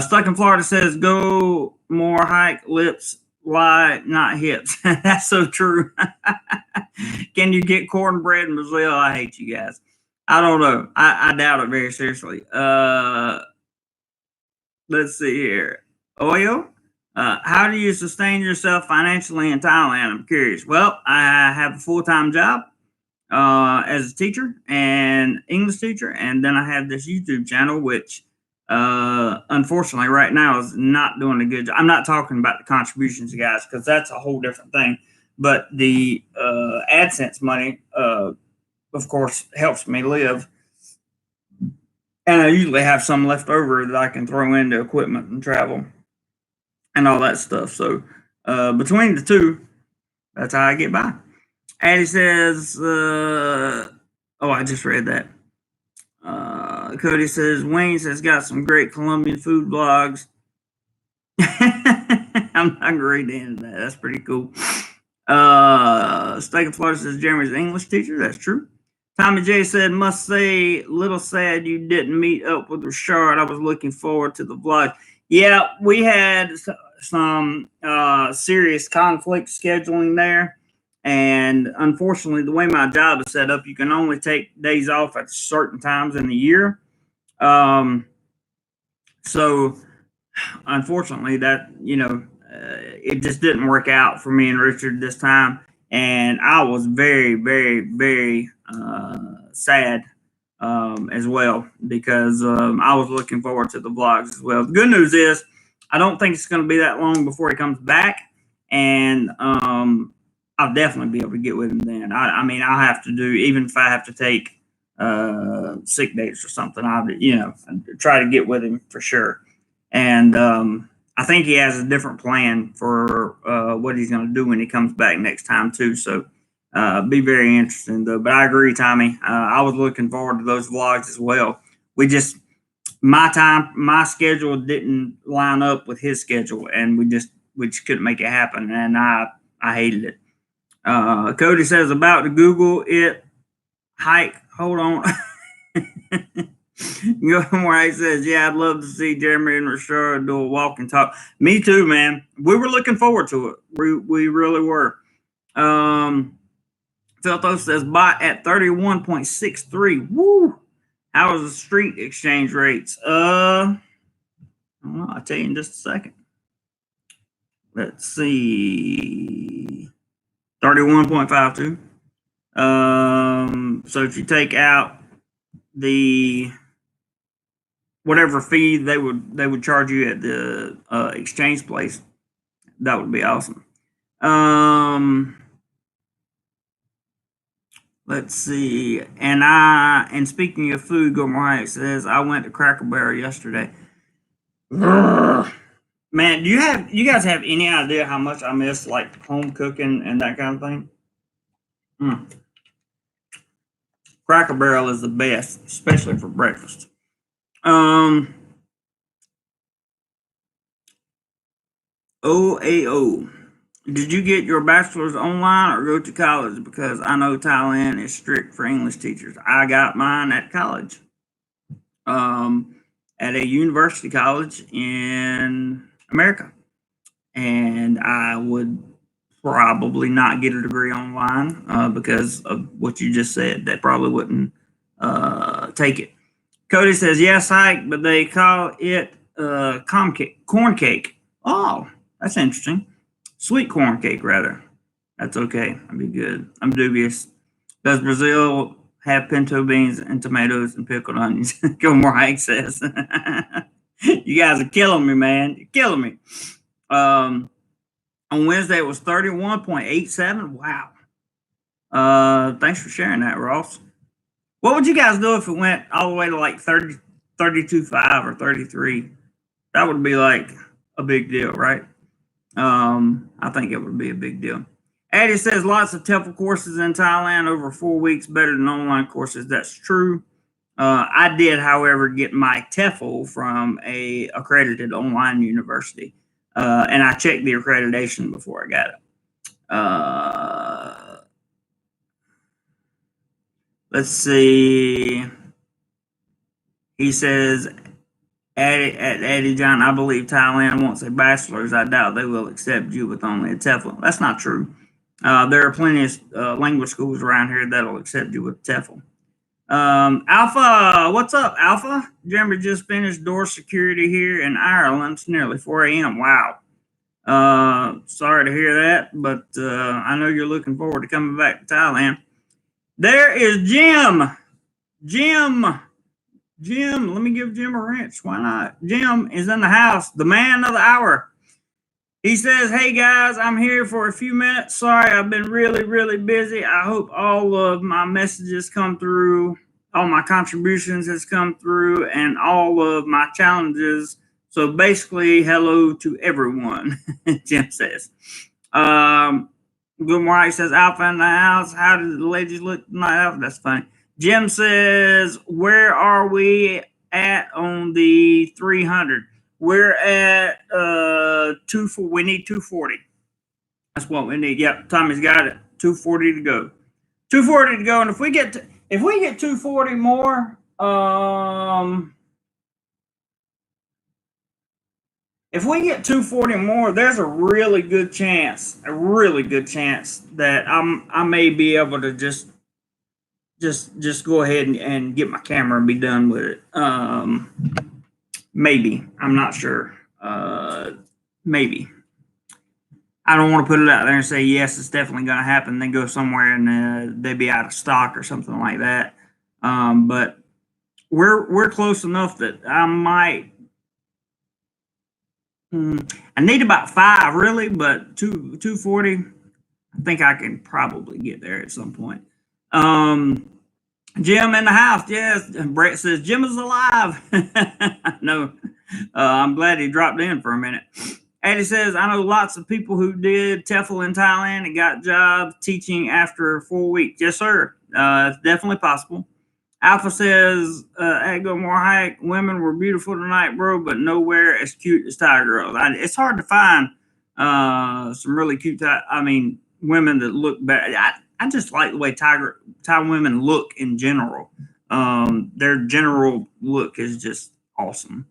Stuck in Florida says, go more hike, lips lie, not hips. That's so true. Can you get cornbread in Brazil? I hate you guys. I don't know. I doubt it very seriously. Let's see here. Oyo, how do you sustain yourself financially in Thailand? I'm curious. Well, I have a full-time job as a teacher and English teacher, and then I have this YouTube channel, which unfortunately right now is not doing a good job. I'm not talking about the contributions, guys, because that's a whole different thing. But the AdSense money, of course, helps me live. And I usually have some left over that I can throw into equipment and travel and all that stuff. So between the two, that's how I get by. Addie says, I just read that. Cody says, Wayne says, got some great Colombian food blogs. I'm not going to read the end of that. That's pretty cool. Steak and Florida says Jeremy's an English teacher. That's true. Tommy J said, must say, little sad you didn't meet up with Rashard. I was looking forward to the vlog. Yeah, we had some serious conflict scheduling there. And unfortunately, the way my job is set up, you can only take days off at certain times in the year. So unfortunately, that, it just didn't work out for me and Richard this time. And I was very, very, very sad as well, because I was looking forward to the vlogs as well. The good news is I don't think it's going to be that long before he comes back, and I'll definitely be able to get with him then. I mean, I'll have to do, even if I have to take sick days or something, I'll, try to get with him for sure. And I think he has a different plan for what he's going to do when he comes back next time too. So be very interesting though. But I agree, Tommy. I was looking forward to those vlogs as well. My schedule didn't line up with his schedule, and we just couldn't make it happen, and I hated it. Cody says, about to Google it. Hike. Hold on. DoMoreLife says, yeah, I'd love to see Jeremy and Rashard do a walk and talk. Me too, man. We were looking forward to it. We really were. Felto says, bought at 31.63. Woo! How is the street exchange rates? I don't know. I'll tell you in just a second. Let's see. 31.52. So if you take out the whatever fee they would charge you at the exchange place, that would be awesome. Let's see. And speaking of food, DoMoreLife says, I went to Cracker Barrel yesterday. Man, do you guys have any idea how much I miss like home cooking and that kind of thing? Cracker Barrel is the best, especially for breakfast. OAO. Did you get your bachelor's online or go to college? Because I know Thailand is strict for English teachers. I got mine at college. At a university college in America. And I would probably not get a degree online because of what you just said. They probably wouldn't take it. Cody says, yes, hike, but they call it corn cake. Oh, that's interesting. Sweet corn cake, rather. That's okay. That'd be good. I'm dubious. Does Brazil have pinto beans and tomatoes and pickled onions? DoMoreLife says. You guys are killing me, man. You're killing me. On Wednesday, it was 31.87. Wow. Thanks for sharing that, Ross. What would you guys do if it went all the way to like 32.5 or 33? That would be like a big deal, right? I think it would be a big deal. Addie says lots of TEFL courses in Thailand over 4 weeks, better than online courses. That's true. I did, however, get my TEFL from a accredited online university, and I checked the accreditation before I got it. Let's see. He says, Eddie John, I believe Thailand wants a bachelor's. I doubt they will accept you with only a TEFL. That's not true. There are plenty of language schools around here that'll accept you with TEFL. Alpha, what's up, Alpha? Jeremy just finished door security here in Ireland. It's nearly 4 a.m. Wow. Sorry to hear that, but I know you're looking forward to coming back to Thailand. There is Jim. Jim, let me give Jim a wrench. Why not? Jim is in the house, the man of the hour. He says, hey guys, I'm here for a few minutes. Sorry, I've been really, really busy. I hope all of my messages come through, all my contributions has come through, and all of my challenges. So basically, hello to everyone, Jim says. DoMoreLife says, Alpha in the house. How did the ladies look tonight, Alpha? That's funny. Jim says, where are we at on the 300? We're at we need 240. That's what we need. Yep, Tommy's got it. 240 to go. 240 to go, and if we get 240 more, if we get 240 more, there's a really good chance that I may be able to just go ahead and get my camera and be done with it. Maybe. I'm not sure. Maybe. I don't want to put it out there and say yes, it's definitely going to happen. Then go somewhere and they be out of stock or something like that. But we're close enough that I might. I need about 5 really, but 240. I think I can probably get there at some point. Jim in the house, yes. Brett says Jim is alive. No, I'm glad he dropped in for a minute. Eddie says, I know lots of people who did TEFL in Thailand and got jobs teaching after 4 weeks. Yes, sir. It's definitely possible. Alpha says, hey, go more hike. Women were beautiful tonight, bro, but nowhere as cute as Thai girls. It's hard to find some really cute women that look better. I just like the way Thai women look in general. Their general look is just awesome.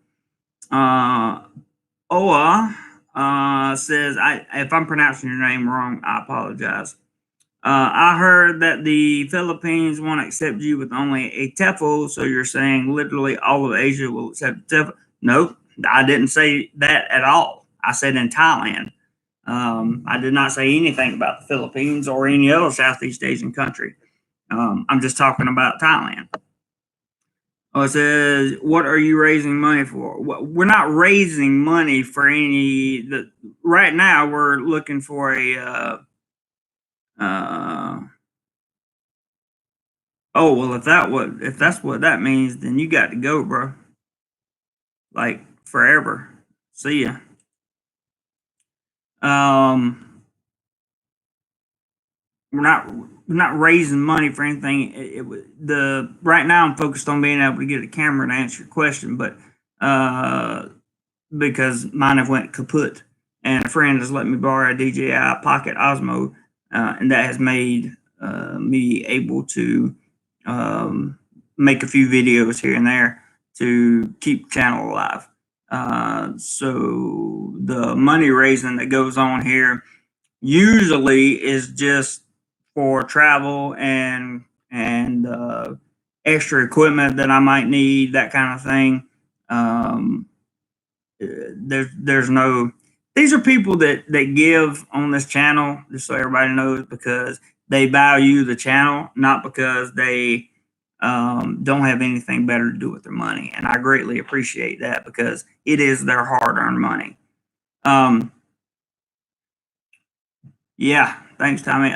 Oa says, if I'm pronouncing your name wrong, I apologize. I heard that the Philippines won't accept you with only a TEFL, so you're saying literally all of Asia will accept TEFL? Nope, I didn't say that at all. I said in Thailand. I did not say anything about the Philippines or any other Southeast Asian country. I'm just talking about Thailand. It says, what are you raising money for? We're not raising money for any. Right now, we're looking for a. Oh well, if that's what that means, then you got to go, bro. Like forever. See ya. We're not raising money for anything. Right now I'm focused on being able to get a camera to answer your question, but because mine have went kaput, and a friend has let me borrow a DJI Pocket Osmo, and that has made me able to make a few videos here and there to keep the channel alive. So the money raising that goes on here usually is just for travel and extra equipment that I might need, that kind of thing. There's no. These are people that give on this channel, just so everybody knows, because they value the channel, not because they don't have anything better to do with their money. And I greatly appreciate that because it is their hard-earned money. Yeah, thanks, Tommy.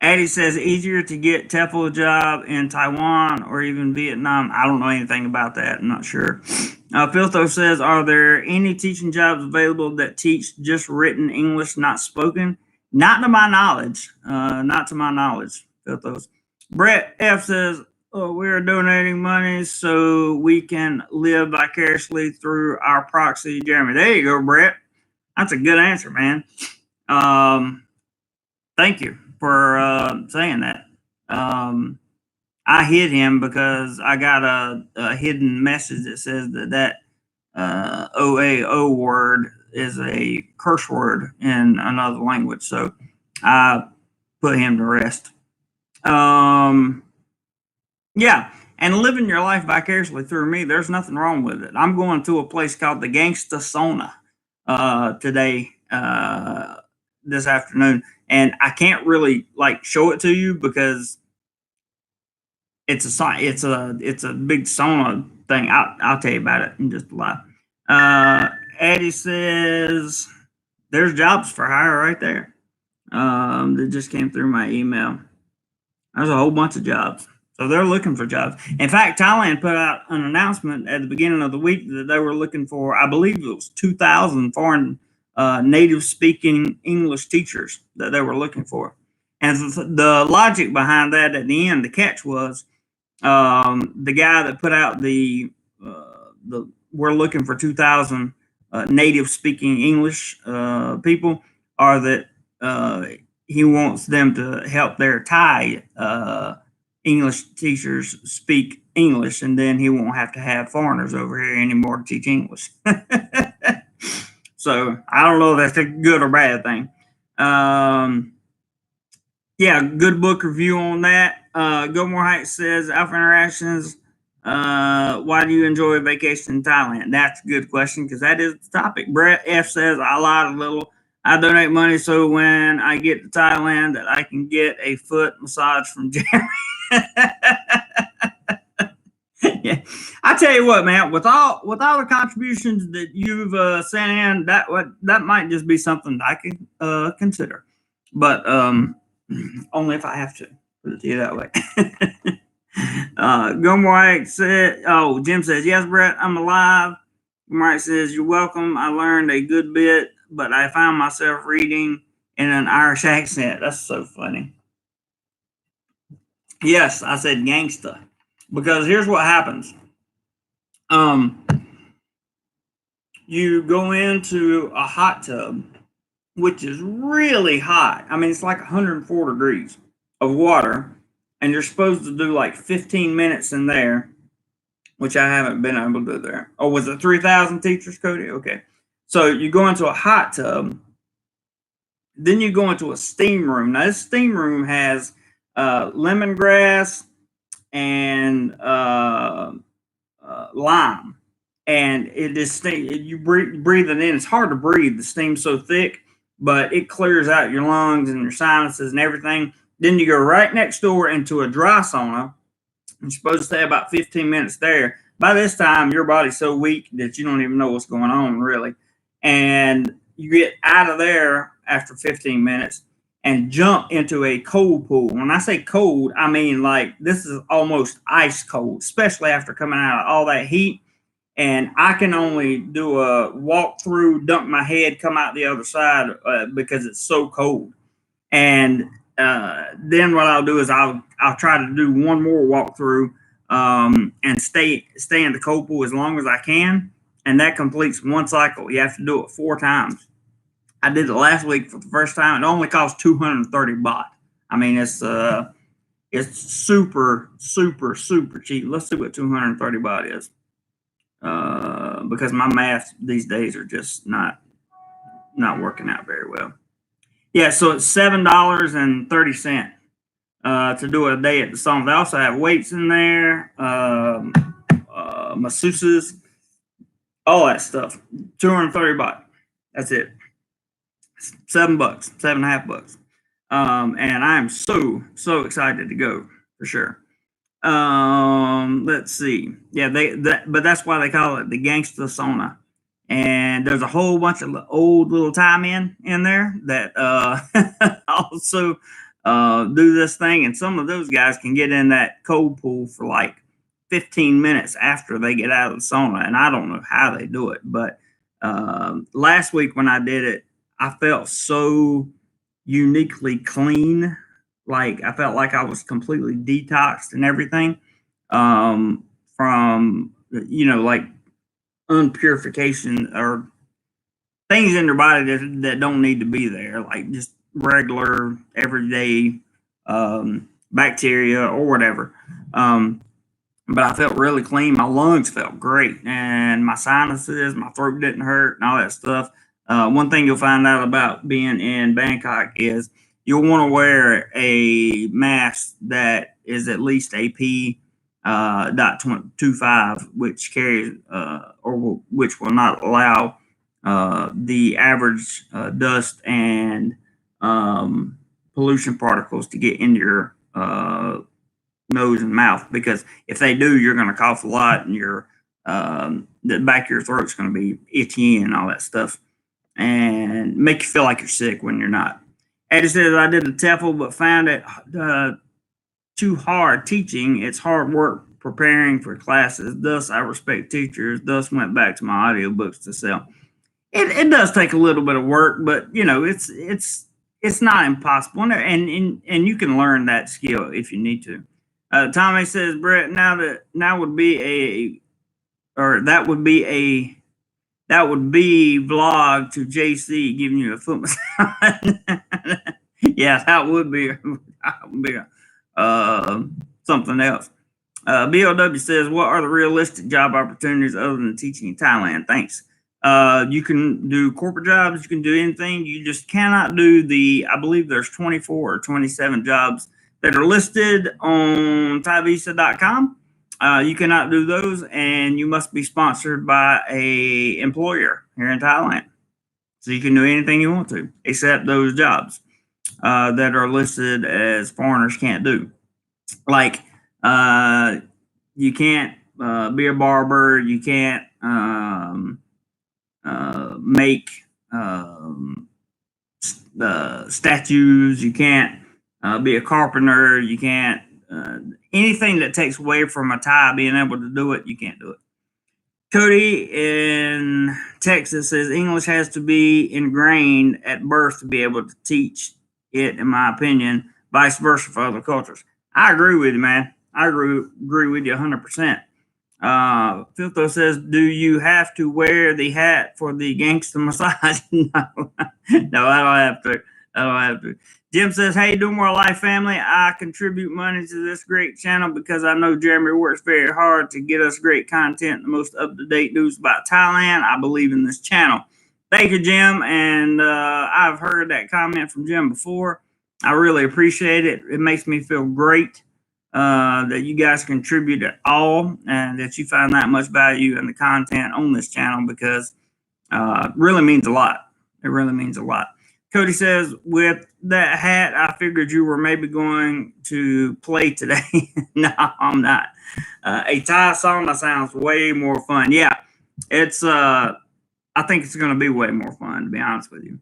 Addie says easier to get TEFL job in Taiwan or even Vietnam. I don't know anything about that. I'm not sure. Filtho says, are there any teaching jobs available that teach just written English, not spoken? Not to my knowledge. Not to my knowledge, Filthos. Brett F says, we are donating money so we can live vicariously through our proxy, Jeremy. There you go, Brett. That's a good answer, man. Thank you for saying that. I hid him because I got a hidden message that says that OAO word is a curse word in another language. So I put him to rest. Yeah, and living your life vicariously through me, there's nothing wrong with it. I'm going to a place called the Gangsta Sauna today, this afternoon, and I can't really show it to you because it's a big sauna thing. I'll tell you about it in just a while. Eddie says there's jobs for hire right there. That just came through my email. There's a whole bunch of jobs. So they're looking for jobs. In fact, Thailand put out an announcement at the beginning of the week that they were looking for, I believe it was 2,000 foreign native speaking English teachers that they were looking for. And the logic behind that at the end, the catch was the guy that put out the we're looking for 2,000 native speaking English people are that he wants them to help their Thai English teachers speak English, and then he won't have to have foreigners over here anymore to teach English. So I don't know if that's a good or bad thing. Yeah, good book review on that. Gilmore Heights says, Alpha Interactions, why do you enjoy vacation in Thailand? That's a good question because that is the topic. Brett F says, I lied a little. I donate money so when I get to Thailand that I can get a foot massage from Jeremy. Yeah, I tell you what, man. With all the contributions that you've sent in, that might just be something I can consider, but only if I have to. Put it to you that way. Gumwhite said, "Oh, Jim says yes, Brett. I'm alive." Gumwhite says, "You're welcome. I learned a good bit, but I found myself reading in an Irish accent. That's so funny." Yes, I said gangsta. Because here's what happens. You go into a hot tub, which is really hot. I mean, it's like 104 degrees of water, and you're supposed to do like 15 minutes in there, which I haven't been able to do there. Oh, was it 3,000 teachers, Cody? Okay. So you go into a hot tub, then you go into a steam room. Now, this steam room has lemongrass and lime, and it is you breathe it in. It's hard to breathe. The steam's so thick, but it clears out your lungs and your sinuses and everything. Then you go right next door into a dry sauna. You're supposed to stay about 15 minutes there. By this time, your body's so weak that you don't even know what's going on, really. And you get out of there after 15 minutes and jump into a cold pool. When I say cold, I mean like this is almost ice cold, especially after coming out of all that heat. And I can only do a walk through, dunk my head, come out the other side because it's so cold. And then what I'll do is I'll try to do one more walkthrough and stay in the cold pool as long as I can, and that completes one cycle. You have to do it 4 times. I did it last week for the first time. It only cost 230 baht. I mean, it's super cheap. Let's see what 230 baht is, because my math these days are just not working out very well. Yeah, so it's $7.30 to do a day at the sauna. They also have weights in there, masseuses, all that stuff. 230 baht. That's it. $7, $7.50. And I am so excited to go for sure. Let's see. Yeah, but that's why they call it the gangsta sauna. And there's a whole bunch of old little Thai men in there that also do this thing. And some of those guys can get in that cold pool for like 15 minutes after they get out of the sauna. And I don't know how they do it. But last week when I did it, I felt so uniquely clean. Like I felt like I was completely detoxed and everything from, like unpurification or things in your body that don't need to be there, like just regular everyday bacteria or whatever. But I felt really clean. My lungs felt great, and my sinuses, my throat didn't hurt, and all that stuff. One thing you'll find out about being in Bangkok is you'll want to wear a mask that is at least AP .25, which carries which will not allow the average dust and pollution particles to get into your nose and mouth, because if they do, you're going to cough a lot, and the back of your throat's going to be itchy and all that stuff, and make you feel like you're sick when you're not. Eddie says, I did the TEFL, but found it too hard teaching. It's hard work preparing for classes. Thus, I respect teachers. Thus, went back to my audiobooks to sell. It does take a little bit of work, but it's not impossible, and you can learn that skill if you need to. Tommy says, Brett, that would be that would be vlog to JC giving you a foot massage. Yeah, that would be, something else. BLW says, what are the realistic job opportunities other than teaching in Thailand? Thanks. You can do corporate jobs. You can do anything. You just cannot do I believe there's 24 or 27 jobs that are listed on ThaiVisa.com. You cannot do those, and you must be sponsored by a employer here in Thailand. So you can do anything you want to, except those jobs that are listed as foreigners can't do. Like, you can't be a barber. You can't make statues. You can't be a carpenter. You can't anything that takes away from a Thai being able to do it. You can't do it. Cody in Texas says English has to be ingrained at birth to be able to teach it, in my opinion. Vice versa for other cultures. I agree with you, man. I agree with you 100%. Filtho says, do you have to wear the hat for the gangster massage? No, I don't have to. Jim says, hey, DoMoreLife family, I contribute money to this great channel because I know Jeremy works very hard to get us great content and the most up-to-date news about Thailand. I believe in this channel. Thank you, Jim. And I've heard that comment from Jim before. I really appreciate it. It makes me feel great that you guys contribute at all and that you find that much value in the content on this channel, because it really means a lot. It really means a lot. Cody says, with that hat, I figured you were maybe going to play today. No, I'm not. A Thai sauna sounds way more fun. Yeah, it's I think it's going to be way more fun, to be honest with you.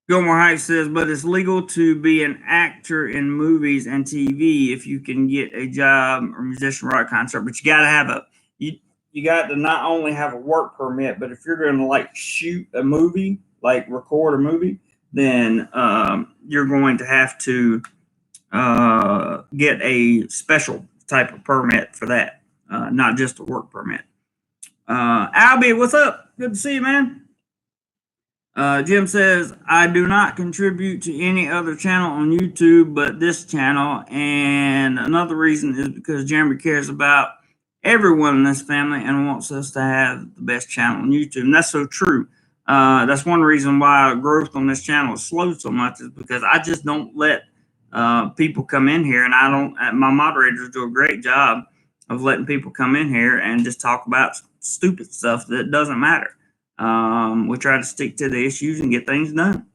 Gilmore Heights says, but it's legal to be an actor in movies and TV if you can get a job or musician, rock concert. But you got to have you got to not only have a work permit, but if you're going to like shoot a movie, like record a movie, then you're going to have to get a special type of permit for that, not just a work permit. Albie, what's up? Good to see you, man. Jim says, I do not contribute to any other channel on YouTube but this channel, and another reason is because Jeremy cares about everyone in this family and wants us to have the best channel on YouTube. And that's so true. That's one reason why growth on this channel is slow so much, is because I just don't let people come in here, and my moderators do a great job of letting people come in here and just talk about stupid stuff that doesn't matter. We try to stick to the issues and get things done.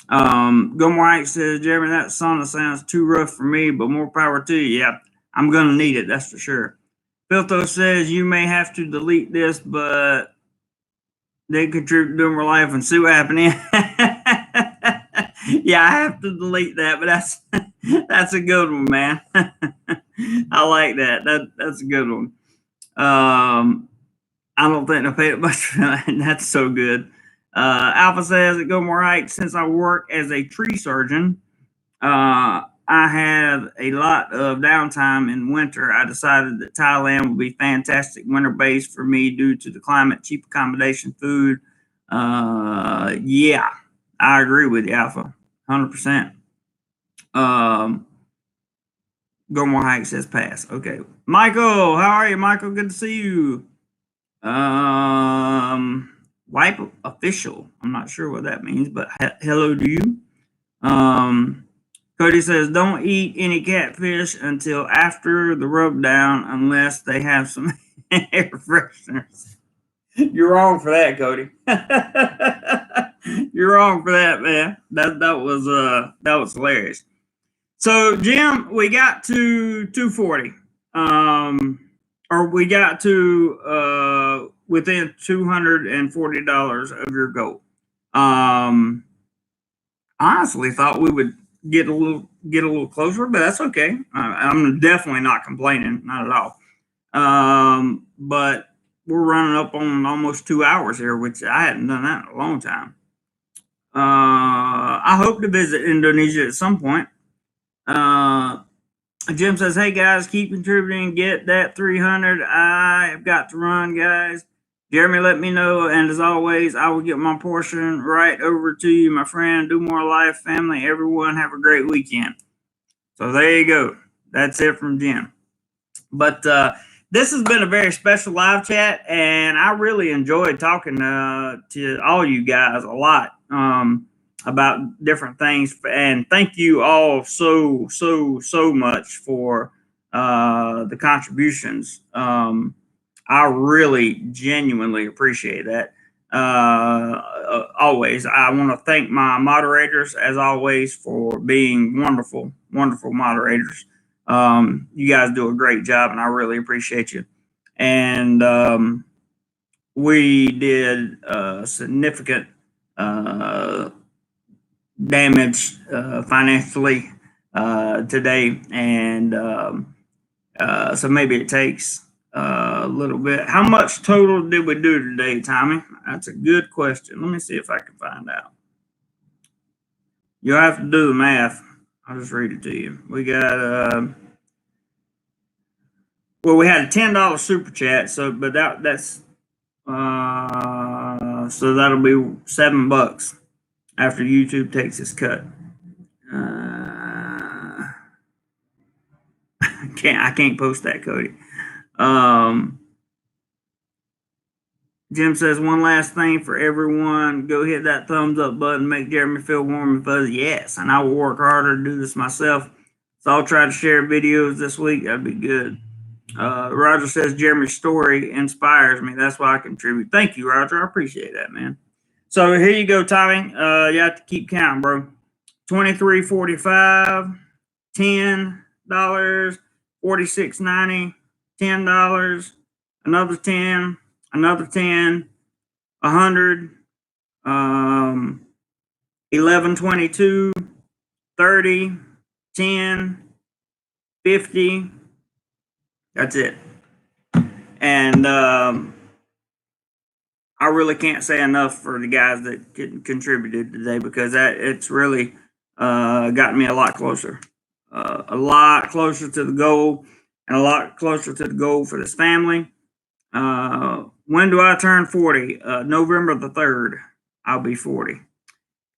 Gilmore Ike says, Jeremy, that sauna sounds too rough for me, but more power to you. Yeah, I'm going to need it, that's for sure. Filtho says, you may have to delete this, but they contribute to DoMoreLife and see what happened. Yeah, I have to delete that, but that's a good one, man. I like that. That's a good one. I don't think I paid much for that. That's so good. Alpha says, go more right. Since I work as a tree surgeon, I have a lot of downtime in winter. I decided that Thailand would be fantastic winter base for me due to the climate, cheap accommodation, food. Yeah, I agree with you, Alpha, 100%. Go more hike says pass. Okay, Michael, how are you, Michael? Good to see you. Wipe official. I'm not sure what that means, but hello to you. Cody says, don't eat any catfish until after the rub down unless they have some air fresheners. You're wrong for that, Cody. You're wrong for that, man. That was hilarious. So, Jim, we got to 240. Or we got to within $240 of your goal. Honestly thought we would get a little closer, but that's okay. I'm definitely not complaining, not at all. But we're running up on almost 2 hours here, which I hadn't done that in a long time. I hope to visit Indonesia at some point. Jim says, hey guys, keep contributing, get that 300. I have got to run, guys. Jeremy, let me know. And as always, I will get my portion right over to you, my friend. DoMoreLife family, everyone, have a great weekend. So there you go. That's it from Jim. But this has been a very special live chat, and I really enjoyed talking to all you guys a lot about different things. And thank you all so much for the contributions. I really genuinely appreciate that. Always, I want to thank my moderators as always for being wonderful moderators. You guys do a great job, and I really appreciate you. And we did significant damage financially today, and so maybe it takes a little bit. How much total did we do today, Tommy? That's a good question. Let me see if I can find out. You'll have to do the math. I'll just read it to you. We got well, we had a $10 super chat, so but that's so that'll be $7 after YouTube takes its cut. I can't post that, Cody. Jim says, one last thing for everyone. Go hit that thumbs up button. Make Jeremy feel warm and fuzzy. Yes, and I will work harder to do this myself. So I'll try to share videos this week. That'd be good. Roger says, Jeremy's story inspires me. That's why I contribute. Thank you, Roger. I appreciate that, man. So here you go, Tommy. You have to keep counting, bro. $23.45, $10, $46.90, $10, another 10, another 10, 100, 11.22, 30, 10, 50. That's it. And I really can't say enough for the guys that contributed today, because it's really got me a lot closer to the goal, and a lot closer to the goal for this family. When do I turn 40? November the 3rd, I'll be 40.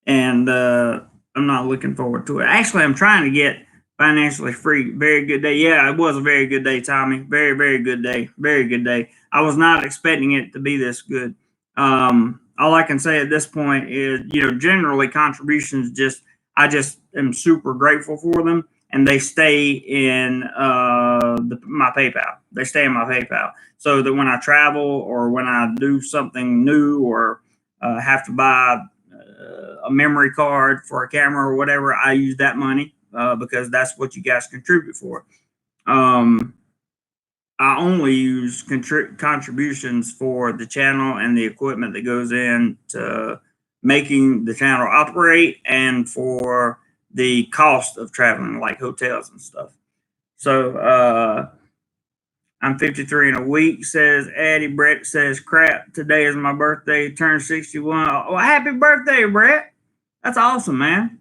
And I'm not looking forward to it. Actually, I'm trying to get financially free. Very good day. Yeah, it was a very good day, Tommy. Very, very good day. Very good day. I was not expecting it to be this good. All I can say at this point is, generally contributions I just am super grateful for them, and they stay in my PayPal. They stay in my PayPal, so that when I travel or when I do something new or have to buy a memory card for a camera or whatever, I use that money because that's what you guys contribute for. I only use contributions for the channel and the equipment that goes in to making the channel operate, and for the cost of traveling, like hotels and stuff. So I'm 53 in a week, says Addie. Brett says, crap, today is my birthday, turned 61. Oh, happy birthday, Brett. That's awesome, man.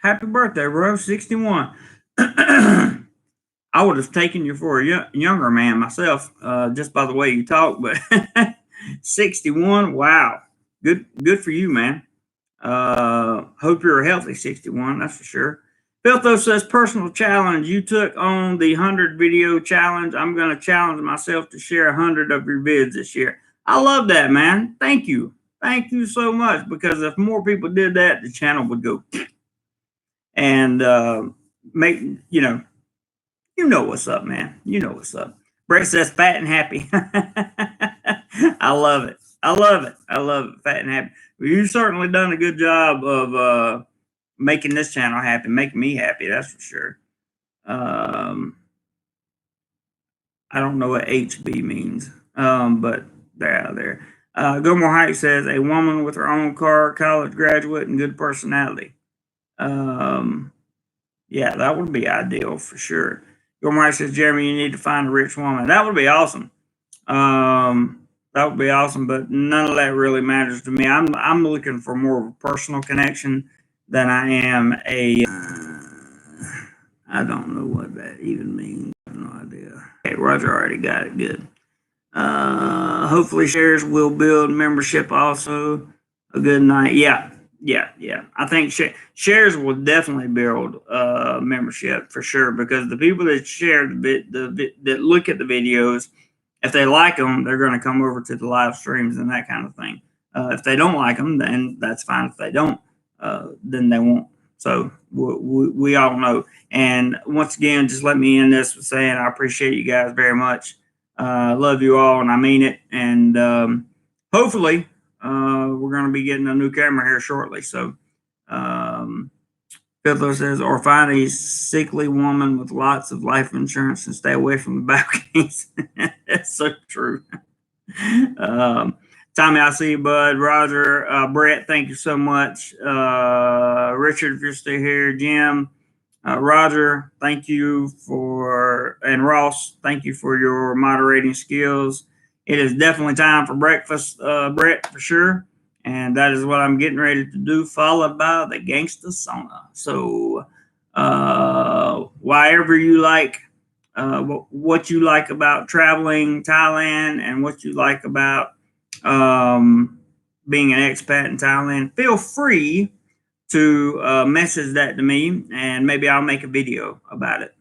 Happy birthday, bro. 61. I would have taken you for a younger man myself, just by the way you talk, but 61, wow. Good for you, man. Hope you're a healthy 61, that's for sure. Filtho says, personal challenge. You took on the 100 video challenge. I'm going to challenge myself to share 100 of your vids this year. I love that, man. Thank you. Thank you so much, because if more people did that, the channel would go and make, you know what's up, man. You know what's up. Brett says, fat and happy. I love it. I love it. I love it. Fat and happy. Well, you've certainly done a good job of making this channel happy, making me happy. That's for sure. I don't know what HB means, but they're out there. Gilmore Heights says, a woman with her own car, college graduate, and good personality. Yeah, that would be ideal for sure. Gilmore says, Jeremy, you need to find a rich woman. That would be awesome. That would be awesome, but none of that really matters to me. I'm looking for more of a personal connection than I am a. I don't know what that even means. I have no idea. Okay, Roger already got it. Good. Hopefully shares will build membership also. A good night. Yeah. I think shares will definitely build membership for sure, because the people that share that look at the videos, if they like them, they're going to come over to the live streams and that kind of thing. If they don't like them, then that's fine. If they don't, then they won't. So we all know. And once again, just let me end this with saying I appreciate you guys very much. Love you all, and I mean it. And hopefully, we're going to be getting a new camera here shortly. So, Fiddler says, or find a sickly woman with lots of life insurance and stay away from the balconies. That's so true. Tommy, I see you, bud. Roger, Brett, thank you so much. Richard, if you're still here, Jim, Roger, thank you for, and Ross, thank you for your moderating skills. It is definitely time for breakfast, Brett, for sure. And that is what I'm getting ready to do, followed by the gangsta sauna. So, whatever you like, what you like about traveling Thailand and what you like about being an expat in Thailand, feel free to message that to me, and maybe I'll make a video about it.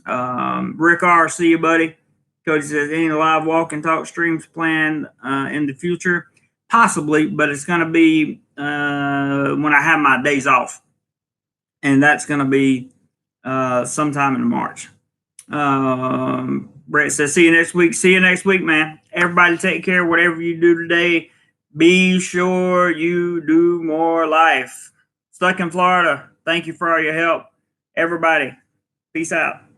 Rick R, see you, buddy. Cody says, any live walk and talk streams planned in the future? Possibly, but it's going to be when I have my days off, and that's going to be sometime in March. Brett says, see you next week. See you next week, man. Everybody take care. Whatever you do today, be sure you do more life. Stuck in Florida. Thank you for all your help. Everybody, peace out.